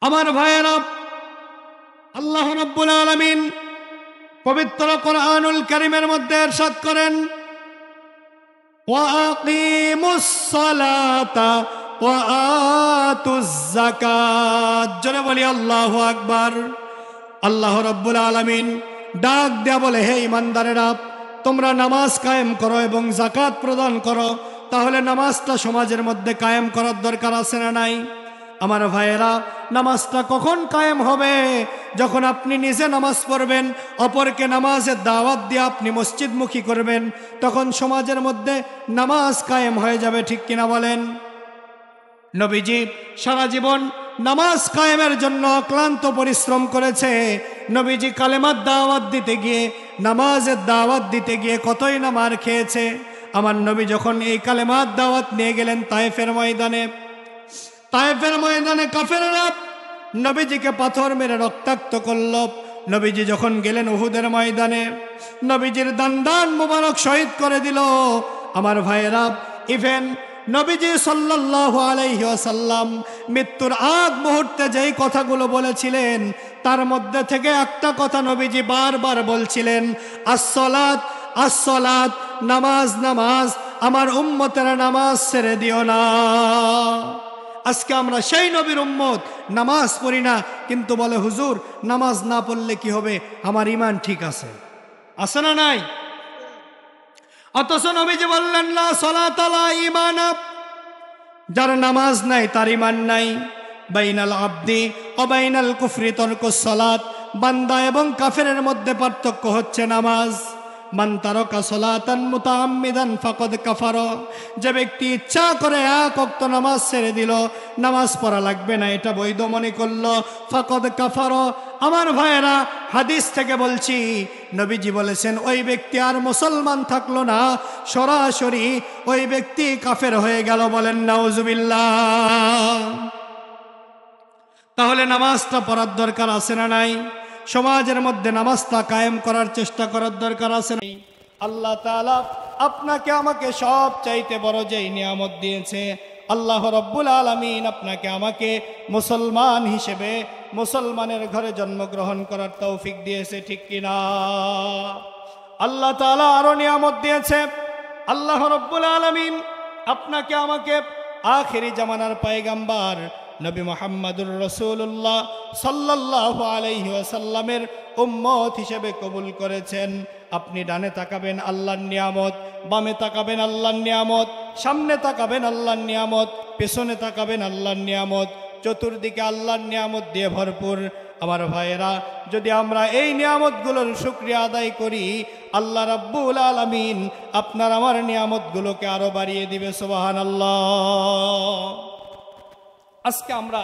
আমার ভাইয়েরা, আল্লাহ রাব্বুল আলামিন পবিত্র কোরআনুল কারীমের মধ্যে ইরশাদ করেন, ওয়া আকিমুস সালাতা ওয়া আতুজ যাকাত। জোরে বলি আল্লাহু আকবার। আল্লাহ রাব্বুল আলামিন ডাক দেয়া বলে, হে ইমানদারেরা, তোমরা নামাজ কায়েম করো এবং যাকাত প্রদান করো। তাহলে নামাজটা সমাজের মধ্যে কায়েম করার দরকার আছে না নাই? আমার ভাইয়েরা, নামাজটা কখন কায়েম হবে? যখন আপনি নিজে নামাজ পড়বেন, অপরকে নামাজের দাওয়াত দিয়ে আপনি মসজিদমুখী করবেন, তখন সমাজের মধ্যে নামাজ কায়েম হয়ে যাবে। ঠিক কিনা বলেন? নবীজি সারা জীবন নামাজ কায়েমের জন্য অক্লান্ত পরিশ্রম করেছে। নবীজি কালেমার দাওয়াত দিতে গিয়ে, নামাজের দাওয়াত দিতে গিয়ে কতই না মার খেয়েছে। আমার নবী যখন এই কালেমার দাওয়াত নিয়ে গেলেন তায়েফের ময়দানে, কাফেররা নবীজিকে পাথর মেরে রক্তাক্ত করল। নবীজি যখন গেলেন উহুদের ময়দানে, নবীজির দান মুবারক শহীদ করে দিল। আমার ভাইয়েরা, ইভেন নবীজি সাল্লাল্লাহু আলাইহি ওয়াসাল্লাম মৃত্যুর আগ মুহূর্তে যেই কথাগুলো বলেছিলেন, তার মধ্যে থেকে একটা কথা নবীজি বারবার বলছিলেন, আসসালাত আসসালাত, নামাজ নামাজ, আমার উম্মতেরা নামাজ ছেড়ে দিও না। আজকে আমরা সেই নবীর উম্মত, নামাজ পড়ি না, কিন্তু বলে হুজুর নামাজ না পড়লে কি হবে, আমার ঈমান ঠিক আছে। আছে না নাই? অথচ নবীজি বললেন, লা সালাতা লা ঈমান, যার নামাজ নাই তার ঈমান নাই। বাইনাল আবদি ওয়া বাইনাল কুফরি তারকুস সালাত, বান্দা এবং কাফেরের মধ্যে পার্থক্য হচ্ছে নামাজ। মান তারাকা সালাতান মুতাআম্মিদান ফাকাদ কাফারা, যে ব্যক্তি ইচ্ছা করে এক ওয়াক্ত নামাজ ছেড়ে দিল, নামাজ পড়া লাগবে না এটা বৈধ মনে করলো, ফাকাদ কাফারা। আমার ভাইয়েরা, হাদিস থেকে বলছি, নবীজি বলেছেন ওই ব্যক্তি আর মুসলমান থাকলো না, সরাসরি ওই ব্যক্তি কাফের হয়ে গেল। বলেন নাউজুবিল্লাহ। তাহলে নামাজটা পড়ার দরকার আছে না নাই? সমাজের মধ্যে নামাজটা কায়েম করার চেষ্টা করার দরকার আছে না? আল্লাহ তাআলা আপনাকে আমাকে সব চাইতে বড় যেই নিয়ামত দিয়েছে, আল্লাহ রাব্বুল আলামিন আপনাকে আমাকে মুসলমান হিসেবে মুসলমানের ঘরে জন্মগ্রহণ করার তৌফিক দিয়েছে। ঠিক কিনা? আল্লাহ তাআলা আরো নিয়ামত দিয়েছে। আল্লাহ রাব্বুল আলামিন আপনাকে আমাকে আখিরি জামানার পয়গম্বর নবী মুহাম্মদুর রাসূলুল্লাহ সাল্লাল্লাহু আলাইহি ওয়াসাল্লামের উম্মত হিসেবে কবুল করেছেন। আপনি ডানে তাকাবেন আল্লাহর নিয়ামত, বামে তাকাবেন আল্লাহর নিয়ামত, সামনে তাকাবেন আল্লাহর নিয়ামত, পেছনে তাকাবেন আল্লাহর নিয়ামত, চতুর্দিকে আল্লাহর নিয়ামত দিয়ে ভরপুর। আমার ভাইয়েরা, যদি আমরা এই নিয়ামতগুলোর শুকরিয়া আদায় করি, আল্লাহ রাব্বুল আলামিন আপনার আমার নিয়ামতগুলোকে আরো বাড়িয়ে দিবে। সুবহানাল্লাহ। আজকে আমরা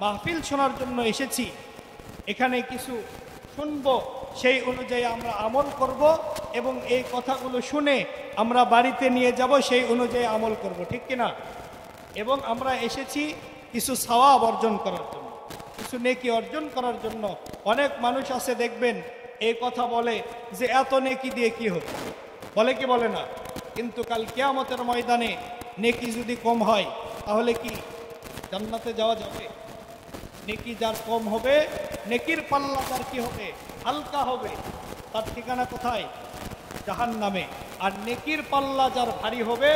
মাহফিল শোনার জন্য এসেছি, এখানে কিছু শুনবো, সেই অনুযায়ী আমরা আমল করব এবং এই কথাগুলো শুনে আমরা বাড়িতে নিয়ে যাব, সেই অনুযায়ী আমল করব। ঠিক কিনা? এবং আমরা এসেছি কিছু সওয়াব অর্জন করার জন্য, কিছু নেকি অর্জন করার জন্য। অনেক মানুষ আছে দেখবেন এই কথা বলে যে এত নেকি দিয়ে কি হবে, বলে কি বলে না? কিন্তু কাল কিয়ামতের ময়দানে নেকি যদি কম হয় তাহলে কি জান্নাতে যাওয়া যাবে? নেকি যার কম হবে, নেকির পাল্লা যার কি হবে, হালকা হবে, তার ঠিকানা কোথায়? জাহান্নামে। আর নেকির পাল্লা যার ভারী হবে,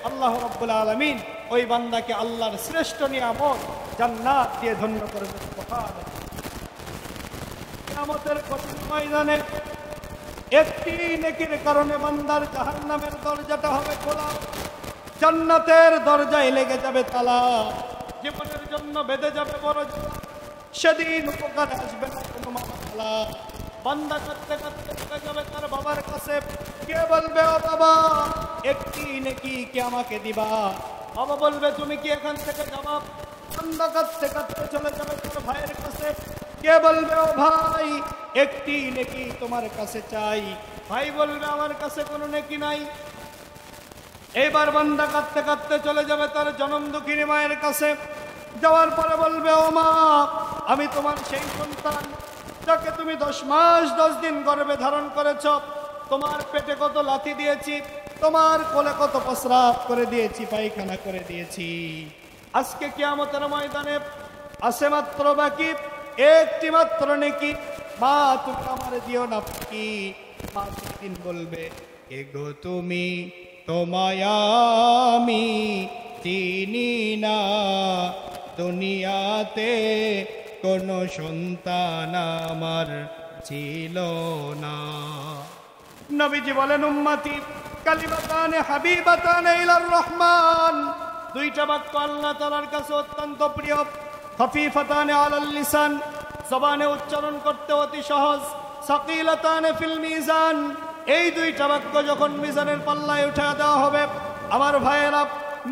আল্লাহ রাব্বুল আলামিন ওই বান্দাকে আল্লাহর শ্রেষ্ঠ নিয়ামত জান্নাত দিয়ে ধন্য করবে। কিয়ামতের কঠিন ময়দানে একটি নেকির কারণে বান্দার জাহান্নামের দরজাটা হবে খোলা, জান্নাতের দরজায় লেগে যাবে তালা, জীবনের জন্য বেঁধে যাবে বড় জ্বালা। সেদিন উপকার আসবে না কোনো মালা। বান্দা কাঁদতে কাঁদতে চলে যাবে তার বাবার কাছে, কে বলবে ও বাবা একটি নেকি কে আমাকে দিবা? বাবা বলবে তুমি কি এখান থেকে যাবা? বান্দা কাঁদতে কাঁদতে চলে যাবে তার ভাইয়ের কাছে, কে বলবে ও ভাই একটি নেকি তোমার কাছে চাই? ভাই বলবে আমার কাছে কোনো নেকি নাই। এইবার বান্দা কাঁদতে কাঁদতে চলে যাবে তার জনম দুঃখিনী মায়ের কাছে, যাওয়ার পরে বলবে ও মা আমি তোমার সেই সন্তান যাকে তুমি 10 মাস 10 দিন গর্ভে ধারণ করেছ, তোমার পেটে কত লাথি দিয়েছি, তোমার কোলে কত প্রস্রাব করে দিয়েছি, পায়খানা করে দিয়েছি। আজকে কিয়ামতের ময়দানে আছে মাত্র বাকি একটি মাত্র নেকি, মা তুমি আমার দিও না ফাঁকি। মা সেদিন বলবে, এগো তুমি তোমায় আমি চিনি না, দুনিয়াতে কোনো সন্তান আমার ছিল না। নবীজি বলেন, উম্মতি কালিমাতানে হাবিবাতানে ইলার রহমান, দুইটা বাক্য আল্লাহ তাআলার কাছে অত্যন্ত প্রিয়। খফিফাতানে আলাল লিসান, জবানে উচ্চারণ করতে অতি সহজ। সাকিলাতানে ফিল মিজান, এই দুইটা বাক্য যখন মিজানের পাল্লায় উঠা দেওয়া হবে, আমার ভাইয়েরা,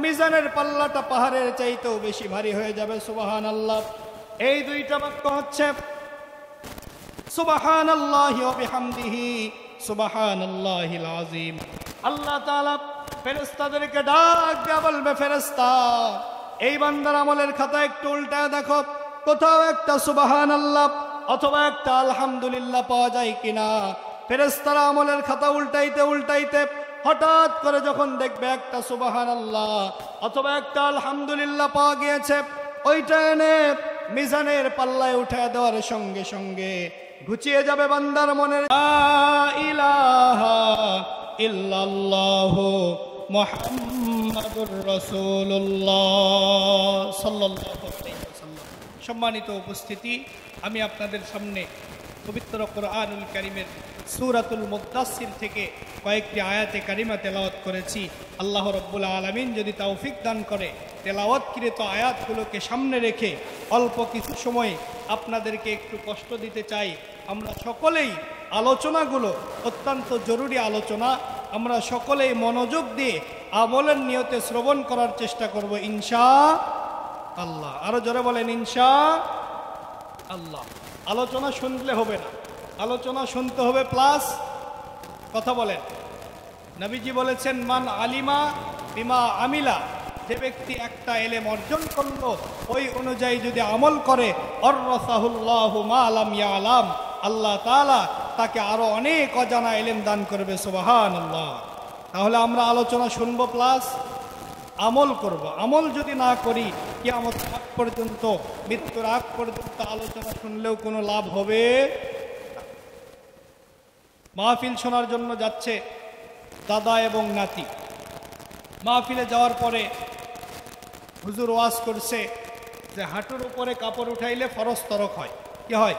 মিজানের পাল্লাটা পাহাড়ের চাইতেও বেশি ভারী হয়ে যাবে। সুবহানাল্লাহ। এই দুইটা বাক্য হচ্ছে সুবহানাল্লাহি ওয়া বিহামদিহি সুবহানাল্লাহিল আযীম। আল্লাহ তাআলা ফেরেশতাদেরকে ডাক দিয়ে বলবে, ফেরেশতা, এই বান্দার আমলের খাতা একটু উল্টায় দেখো, কোথাও একটা সুবহানাল্লাহ অথবা একটা আলহামদুলিল্লাহ পাওয়া যায় কিনা। ফেরেশতারা আমলের খাতা উল্টাইতে উল্টাইতে হঠাৎ করে যখন দেখবে একটা সুবহানাল্লাহ অথবা একটা আলহামদুলিল্লাহ পাওয়া গিয়েছে, ওইটা এনে মিজানের পাল্লায় উঠে দেওয়ার সঙ্গে সঙ্গে ঘুচিয়ে যাবে বান্দার মনের লা ইলাহা ইল্লাল্লাহু মুহাম্মাদুর রাসূলুল্লাহ সাল্লাল্লাহু আলাইহি ওয়াসাল্লাম। সম্মানিত উপস্থিতি, আমি আপনাদের সামনে পবিত্র কোরআনুল কারীমের সূরাতুল মুদ্দাসসির থেকে কয়েকটি আয়াতে কারিমা তেলাওয়াত করেছি। আল্লাহ রাব্বুল আলামিন যদি তৌফিক দান করে, তেলাওয়াতকৃত আয়াতগুলোকে সামনে রেখে অল্প কিছু সময় আপনাদেরকে একটু কষ্ট দিতে চাই। আমরা সকলেই আলোচনাগুলো অত্যন্ত জরুরি আলোচনা, আমরা সকলেই মনোযোগ দিয়ে আমলের নিয়তে শ্রবণ করার চেষ্টা করব ইনশাআল্লাহ। আরো জোরে বলেন ইনশাআল্লাহ। আলোচনা শুনলে হবে না, আলোচনা শুনতে হবে প্লাস কথা বলেন। নবীজি বলেছেন, মান আলিমা বিমা আমিলা, যে ব্যক্তি একটা এলেম অর্জন করলো ওই অনুযায়ী যদি আমল করে, অররাসাহুল্লাহু মা লাম ইয়ালাম, আল্লাহ তাআলা তাকে আরো অনেক অজানা এলেম দান করবে। সুবহানাল্লাহ। তাহলে আমরা আলোচনা শুনবো প্লাস আমল করব। আমল যদি না করি, কিয়ামত আগ পর্যন্ত, মৃত্যুর আগ পর্যন্ত আলোচনা শুনলেও কোনো লাভ হবে না। মাহফিল শোনার জন্য যাচ্ছে দাদা এবং নাতি। মাহফিলে যাওয়ার পরে হুজুর ওয়াজ করছে যে হাঁটুর উপরে কাপড় উঠাইলে ফরজ তরক হয়। কি হয়?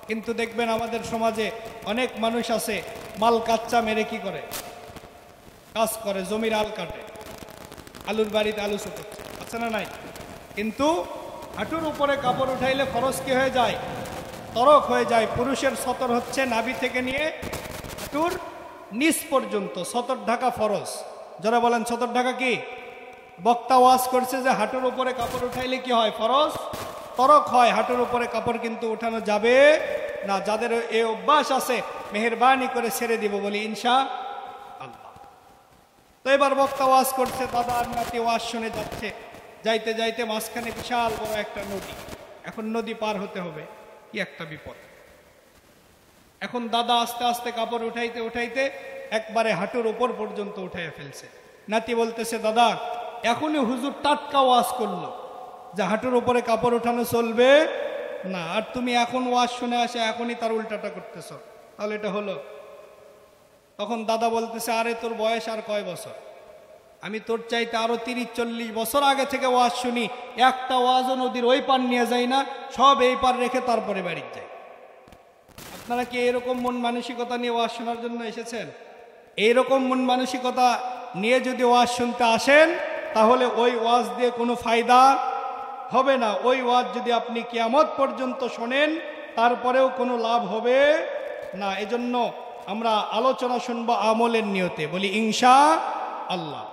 কিন্তু দেখবেন আমাদের সমাজে অনেক মানুষ আছে, মাল কাচ্চা মেরে কি করে, কাজ করে, জমির আল কাটে, আলুর বাড়িতে আলু শুকাচ্ছে, আছে না নাই? কিন্তু হাঁটুর উপরে কাপড় উঠাইলে ফরজ কি হয়ে যায়? তরক হয়ে যায়। পুরুষের সতর হচ্ছে নাভি থেকে নিয়ে হাঁটুর নিচ পর্যন্ত, সতর ঢাকা ফরজ। যারা বলেন সতর ঢাকা কি? বক্তা ওয়াজ করছে যে হাঁটুর উপরে কাপড় উঠাইলে কি হয়? ফরজ তরক হয়। হাঁটুর উপরে কাপড় কিন্তু উঠানো যাবে না। যাদের এই অভ্যাস আছে, মেহেরবানি করে ছেড়ে দিব বলি ইনশাআল্লাহ। তো এবার বক্তা ওয়াজ করছে, দাদা আর নাতি ওয়াজ শুনে যাচ্ছে, যাইতে যাইতে মাঝখানে বিশাল বড় একটা নদী। এখন নদী পার হতে হবে, কি একটা বিপদ। এখন দাদা আস্তে আস্তে কাপড় উঠাইতে উঠাইতে একবারে হাঁটুর উপর পর্যন্ত উঠাইয়া ফেলছে। নাতি বলতেছে, দাদা এখনই হুজুর টাটকা ওয়াজ করলো যে হাঁটুর উপরে কাপড় উঠানো চলবে না, আর তুমি এখন ওয়াজ শুনে আসে এখনই তার উল্টাটা করতেছ, তাহলে এটা হলো? তখন দাদা বলতেছে, আরে তোর বয়স আর কয় বছর? আমি তোর চাইতে আরো 30-40 বছর আগে থেকে ওয়াজ শুনি, একটা ওয়াজও নদীর ওই পার নিয়ে যাই না, সব এই পার রেখে তারপরে বাড়ি যাই। আপনারা কি এরকম মন মানসিকতা নিয়ে ওয়াজ শোনার জন্য এসেছেন? এইরকম মন মানসিকতা নিয়ে যদি ওয়াজ শুনতে আসেন, তাহলে ওই ওয়াজ দিয়ে কোনো ফায়দা হবে না। ওই ওয়াজ যদি আপনি কিয়ামত পর্যন্ত শোনেন, তারপরেও কোনো লাভ হবে না। এজন্য আমরা আলোচনা শুনবো আমলের নিয়তে, বলি ইনশাআল্লাহ।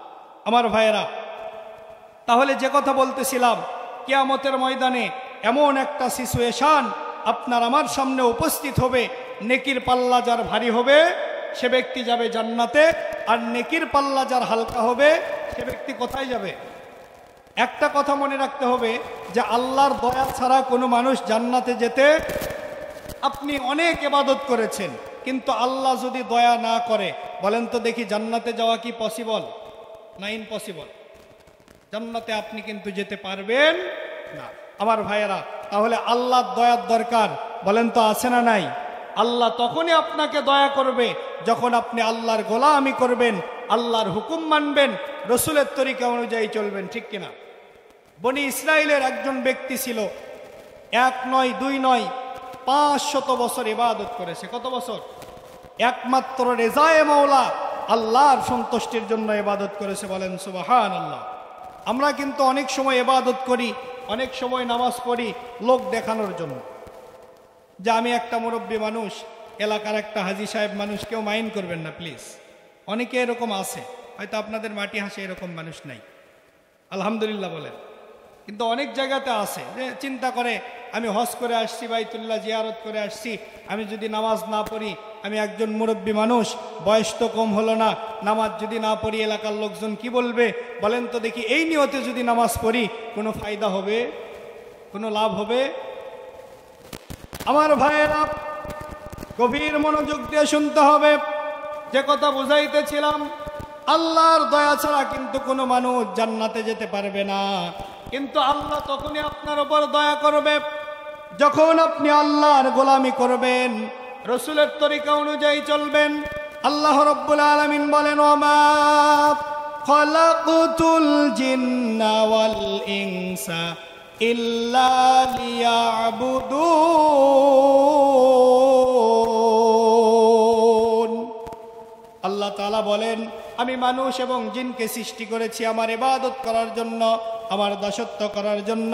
আমার ভাইয়েরা, তাহলে যে কথা বলতেছিলাম, কিয়ামতের ময়দানে এমন একটা সিচুয়েশন আপনার আমার সামনে উপস্থিত হবে, নেকির পাল্লা যার ভারী হবে সে ব্যক্তি যাবে জান্নাতে, আর নেকির পাল্লা যার হালকা হবে সে ব্যক্তি কোথায় যাবে? একটা কথা মনে রাখতে হবে যে আল্লাহর দয়া ছাড়া কোনো মানুষ জান্নাতে যেতে, আপনি অনেক ইবাদত করেছেন, কিন্তু আল্লাহ যদি দয়া না করে, বলেন তো দেখি জান্নাতে যাওয়া কি পসিবল না ইম্পসিবল? জান্নাতে আপনি কিন্তু যেতে পারবেন না। আমার ভাইয়েরা, তাহলে আল্লাহর দয়ার দরকার বলেন তো আছে না নাই? আল্লাহ তখনই আপনাকে দয়া করবে যখন আপনি আল্লাহর গোলামি করবেন, আল্লাহর হুকুম মানবেন, রসুলের তরিকা অনুযায়ী চলবেন, ঠিক কিনা? বনি ইসরায়েলের একজন ব্যক্তি ছিল, 1 নয় 2 নয় 500 বছর ইবাদত করেছে। কত বছর? একমাত্র রেজায়ে মাওলা আল্লাহর সন্তুষ্টির জন্য ইবাদত করেছে। বলেন সুবহানাল্লাহ। আমরা কিন্তু অনেক সময় ইবাদত করি, অনেক সময় নামাজ পড়ি লোক দেখানোর জন্য, যে আমি একটা মুরব্বী মানুষ, এলাকার একটা হাজী সাহেব মানুষ, কেউ মাইন্ড করবেন না প্লিজ। অনেকে এরকম আছে, হয়তো আপনাদের মাটি হাসে এরকম মানুষ নাই, আলহামদুলিল্লাহ বলেন। কিন্তু অনেক জায়গাতে আছে যে চিন্তা করে আমি হজ করে আসছি, বাইতুল্লাহ জিয়ারত করে আসছি, আমি যদি নামাজ না পড়ি, আমি একজন মুরব্বী মানুষ, বয়স তো কম হলো না, নামাজ যদি না পড়ি এলাকার লোকজন কি বলবে? বলেন তো দেখি, এই নিয়তে যদি নামাজ পড়ি কোনো ফায়দা হবে? কোনো লাভ হবে? আমার ভাইয়েরা, গভীর মনোযোগ দিয়ে শুনতে হবে। যে কথা বুঝাইতেছিলাম, আল্লাহর দয়া ছাড়া কিন্তু কোনো মানুষ জান্নাতে যেতে পারবে না। কিন্তু আল্লাহ তখনই আপনার উপর দয়া করবে যখন আপনি আল্লাহর গোলামি করবেন, রসুলের তরিকা অনুযায়ী চলবেন। আল্লাহ রাব্বুল আলামিন বলেন, ওমা খালাকুতুল জিন্না ওয়াল ইনসা ইল্লা লিয়াবুদুন। আল্লাহ তাআলা বলেন, আমি মানুষ এবং জিনকে সৃষ্টি করেছি আমার ইবাদত করার জন্য, আমার দাসত্ব করার জন্য,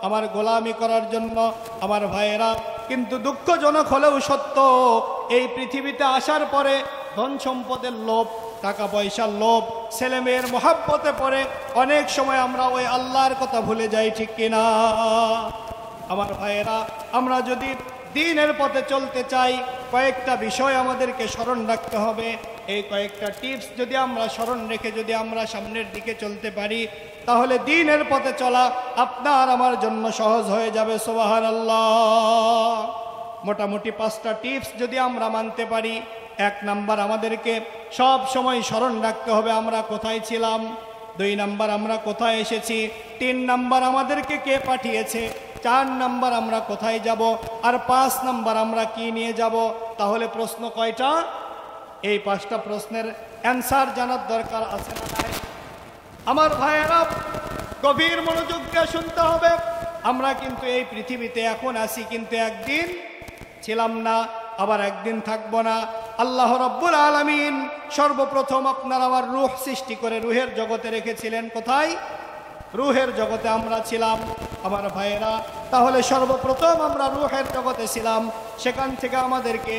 আমার গোলামি করার জন্য। আমার ভাইয়েরা, কিন্তু দুঃখজনক হলেও সত্য, এই পৃথিবীতে আসার পরে ধন সম্পদের লোভ, টাকা পয়সার লোভ, ছেলে মেয়ের মহাব্বতে পড়ে অনেক সময় আমরা ওই আল্লাহর কথা ভুলে যাই, ঠিক কিনা? আমার ভাইয়েরা, আমরা যদি দ্বীনের পথে চলতে চাই, কয়েকটা বিষয় আমাদেরকে স্মরণ রাখতে হবে। এই কয়েকটা টিপস যদি আমরা স্মরণ রেখে যদি আমরা সামনের দিকে চলতে পারি, তাহলে দ্বীনের পথে চলা আপনার আমার জন্য সহজ হয়ে যাবে। সুবহানাল্লাহ। মোটামুটি 5টা টিপস যদি আমরা মানতে পারি। 1 নাম্বার, আমাদেরকে সব সময় স্মরণ রাখতে হবে আমরা কোথায় ছিলাম। 2 নাম্বার, আমরা কোথায় এসেছি। 3 নাম্বার, আমাদেরকে কে পাঠিয়েছে। 4 নাম্বার, আমরা কোথায় যাব। আর 5 নাম্বার, আমরা কি নিয়ে যাব। তাহলে প্রশ্ন কয়টা? এই 5টা প্রশ্নের অ্যান্সার জানার দরকার আছে না নাই? আমার ভাইয়েরা, গভীর মনোযোগ দিয়ে শুনতে হবে। আমরা কিন্তু এই পৃথিবীতে এখন আছি, কিন্তু একদিন ছিলাম না, আবার একদিন থাকবো না। আল্লাহ রাব্বুল আলামিন সর্বপ্রথম আপনার আমার রূহ সৃষ্টি করে রূহের জগতে রেখেছিলেন। কোথায়? রূহের জগতে আমরা ছিলাম। আমার ভাইয়েরা, তাহলে সর্বপ্রথম আমরা রূহের জগতে ছিলাম, সেখান থেকে আমাদেরকে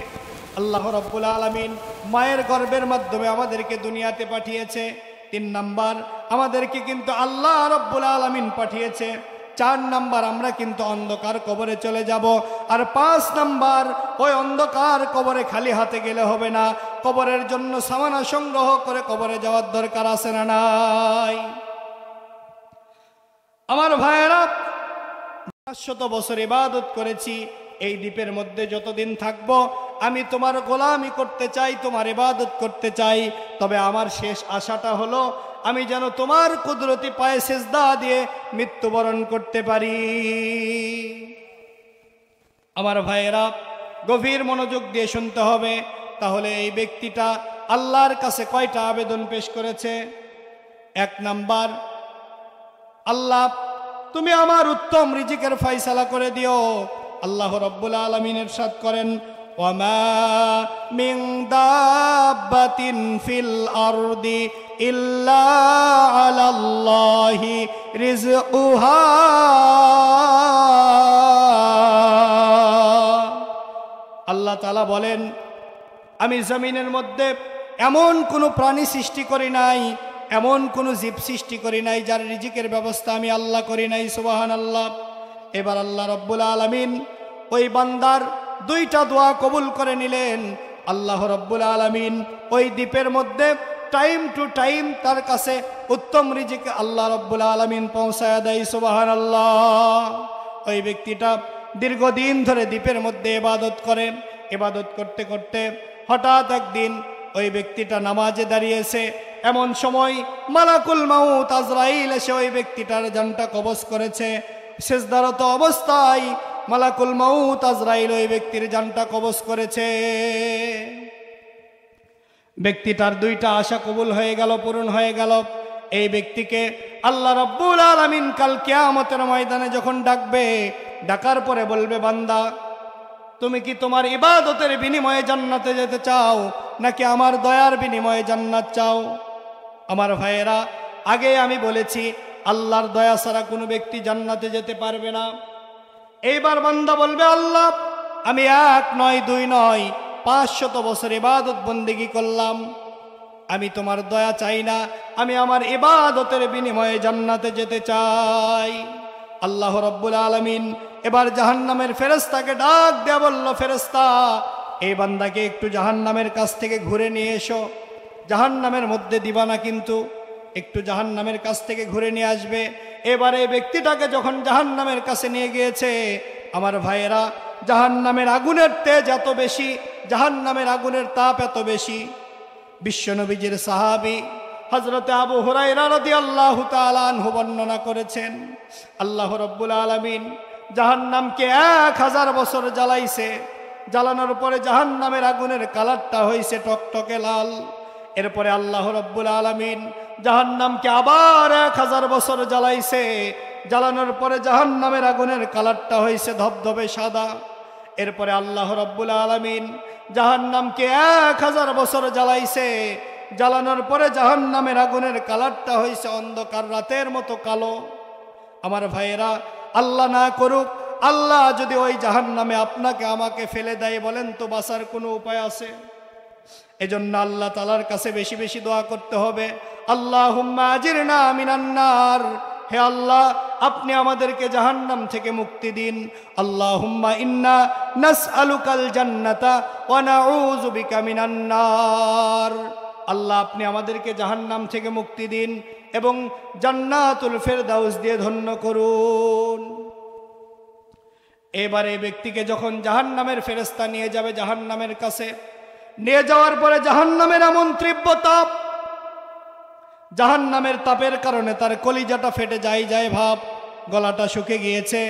আল্লাহ রাব্বুল আলামিন মায়ের গর্ভের মাধ্যমে আমাদেরকে দুনিয়াতে পাঠিয়েছে। 3 নাম্বার, আমাদেরকে কিন্তু আল্লাহ রাব্বুল আলামিন পাঠিয়েছে। 4 নাম্বার, আমরা কিন্তু অন্ধকার কবরে চলে যাব। আর 5 নাম্বার, ওই অন্ধকার কবরে খালি হাতে গেলে হবে না, কবরের জন্য সামানা সংগ্রহ করে কবরে যাওয়ার দরকার আছে না নাই? আমার ভাইয়েরা, 500 বছর ইবাদত করেছি, এই দ্বীপের মধ্যে যতদিন থাকবো আমি তোমার গোলামি করতে চাই, তোমার ইবাদত করতে চাই। তবে আমার শেষ আশাটা হলো আমি যেন তোমার কুদরতি পায়ে সিজদা দিয়ে মৃত্যুবরণ করতে পারি। আমার ভাইয়েরা, গভীর মনোযোগ দিয়ে শুনতে হবে। তাহলে এই ব্যক্তিটা আল্লাহর কাছে কয়টা আবেদন পেশ করেছে? 1 নাম্বার, আল্লাহ তুমি আমার উত্তম রিজিকের ফয়সালা করে দিও। আল্লাহ রাব্বুল আলামিন ইরশাদ করেন, ওয়ামা মিন দাব্বাতিন ফিল আরদি ইল্লা আলাল্লাহি রিজকুহা। আল্লাহ তাআলা বলেন, আমি জমিনের মধ্যে এমন কোনো প্রাণী সৃষ্টি করি নাই, এমন কোনো জীব সৃষ্টি করি নাই যার রিজিকের ব্যবস্থা আমি আল্লাহ করি নাই। সুবহানাল্লাহ। এবার আল্লাহ রাব্বুল আলামিন ওই বান্দার 2টা দোয়া কবুল করে নিলেন। আল্লাহ রাব্বুল আলামিন ওই দ্বীপের মধ্যে টাইম টু টাইম তার কাছে উত্তম রিজিক আল্লাহ রাব্বুল আলামিন পৌঁছায় দেয়। সুবহানাল্লাহ। ওই ব্যক্তিটা দীর্ঘদিন ধরে দ্বীপের মধ্যে ইবাদত করে। ইবাদত করতে করতে হঠাৎ একদিন ওই ব্যক্তিটা নামাজে দাঁড়িয়েছে। এমন সময় মালাকুল মাউত আজরাইল এসে ওই ব্যক্তিটার জানটা কবজ করেছে। সেজদারত অবস্থায় মালাকুল মাউত আজরাইল ওই ব্যক্তির জানটা কবজ করেছে। ব্যক্তিটার দুইটা আশা কবুল হয়ে গেল, পূরণ হয়ে গেল। এই ব্যক্তিকে আল্লাহ রাব্বুল আলামিন কাল কিয়ামতের ময়দানে যখন ডাকবে, ডাকার পরে বলবে, বান্দা তুমি কি তোমার ইবাদতের বিনিময়ে জান্নাতে যেতে চাও নাকি আমার দয়ার বিনিময়ে জান্নাত চাও? আমার ভাইয়েরা, আগে আমি বলেছি আল্লাহর দয়া ছাড়া কোনো ব্যক্তি জান্নাতে যেতে পারবে না। এইবার বান্দা বলবে, আল্লাহ আমি 1 নয় 2 নয় 500 বছর ইবাদত বন্দেগী করলাম, আমি তোমার দয়া চাই না, আমি আমার ইবাদতের বিনিময়ে জান্নাতে যেতে চাই। আল্লাহ রাব্বুল আলামিন এবার জাহান্নামের ফেরেশতাকে ডাক দেয়া বলল, ফেরেশতা এই বান্দাকে একটু জাহান্নামের কাছ থেকে ঘুরে নিয়ে এসো। জাহান্নামের মধ্যে দিবা না, কিন্তু একটু জাহান্নামের কাছ থেকে ঘুরে নিয়ে আসবে। এবারে এই ব্যক্তিটাকে যখন জাহান্নামের কাছে নিয়ে গিয়েছে, আমার ভাইয়েরা, জাহান্নামের আগুনের তেজ এত বেশি, জাহান্নামের আগুনের তাপ এত বেশি। বিশ্বনবীজির সাহাবী হযরতে আবু হুরায়রা রাদিয়াল্লাহু তাআলা আনহু বর্ণনা করেছেন, আল্লাহ রাব্বুল আলামিন জাহান্নামকে 1000 বছর জ্বালাইছে। জ্বালানোর পরে জাহান্নামের আগুনের কালারটা হয়েছে টকটকে লাল। এরপরে আল্লাহ রাব্বুল আলামিন জাহান্নামকে আবার 1000 বছর জ্বালাইছে। জ্বালানোর পরে জাহান্নামের আগুনের কালারটা হয়েছে ধবধবে সাদা। এরপরে আল্লাহ রাব্বুল আলামিন জাহান্নামকে 1000 বছর জ্বালাইছে। জ্বালানোর পরে জাহান্নামের আগুনের কালারটা হয়েছে অন্ধকার রাতের মতো কালো। আমার ভাইয়েরা, আল্লাহ না করুক, আল্লাহ যদি ওই জাহান্নামে আপনাকে আমাকে ফেলে দেয়, বলেন তো বাঁচার কোনো উপায় আছে? এজন্য আল্লাহ তাআলার কাছে বেশি বেশি দোয়া করতে হবে, আল্লাহুম্মা আজিরনা মিনান নার, হে আল্লাহ আপনি আমাদেরকে জাহান্নাম থেকে মুক্তি দিন। আল্লাহুম্মা ইন্না নাসআলুকাল জান্নাতা ওয়া নাউযু বিকা মিনান নার, আল্লাহ আপনি আমাদেরকে জাহান্নাম থেকে মুক্তি দিন এবং জান্নাতুল ফেরদাউস দিয়ে ধন্য করুন। এবারে ব্যক্তিকে যখন জাহান্নামের ফেরেশতা নিয়ে যাবে জাহান্নামের কাছে, নিয়ে যাওয়ার পরে জাহান্নামের এমন তীব্র তাপ, জাহান্নামের তাপের কারণে তার কলিজাটা ফেটে যায় ভাব, গলাটা শুকে গিয়েছে।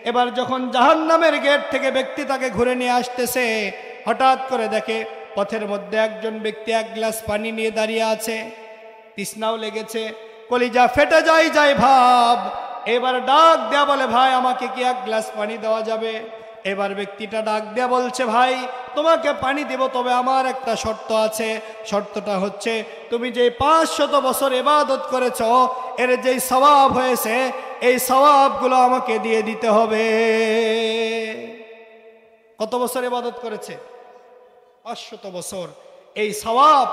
এবার যখন জাহান্নামের গেট থেকে ব্যক্তি তাকে ঘুরে নিয়ে আসতেছে, হঠাৎ করে দেখে পথের মধ্যে একজন ব্যক্তি 1 গ্লাস পানি নিয়ে দাঁড়িয়ে আছে। তৃষ্ণাও লেগেছে, কলিজা ফেটে যায় ভাব। এবার ডাক দেয়া বলে, ভাই আমাকে কি 1 গ্লাস পানি দেওয়া যাবে? এবার ব্যক্তিটা ডাক দেয়া বলছে, ভাই তোমাকে পানি দেব, তবে আমার একটা শর্ত আছে। শর্তটা হচ্ছে তুমি যে 500 বছর ইবাদত করেছ, এর যেই সওয়াব হয়েছে এই সওয়াবগুলো আমাকে দিয়ে দিতে হবে। কত বছর ইবাদত করেছে? 500 বছর। এই সওয়াব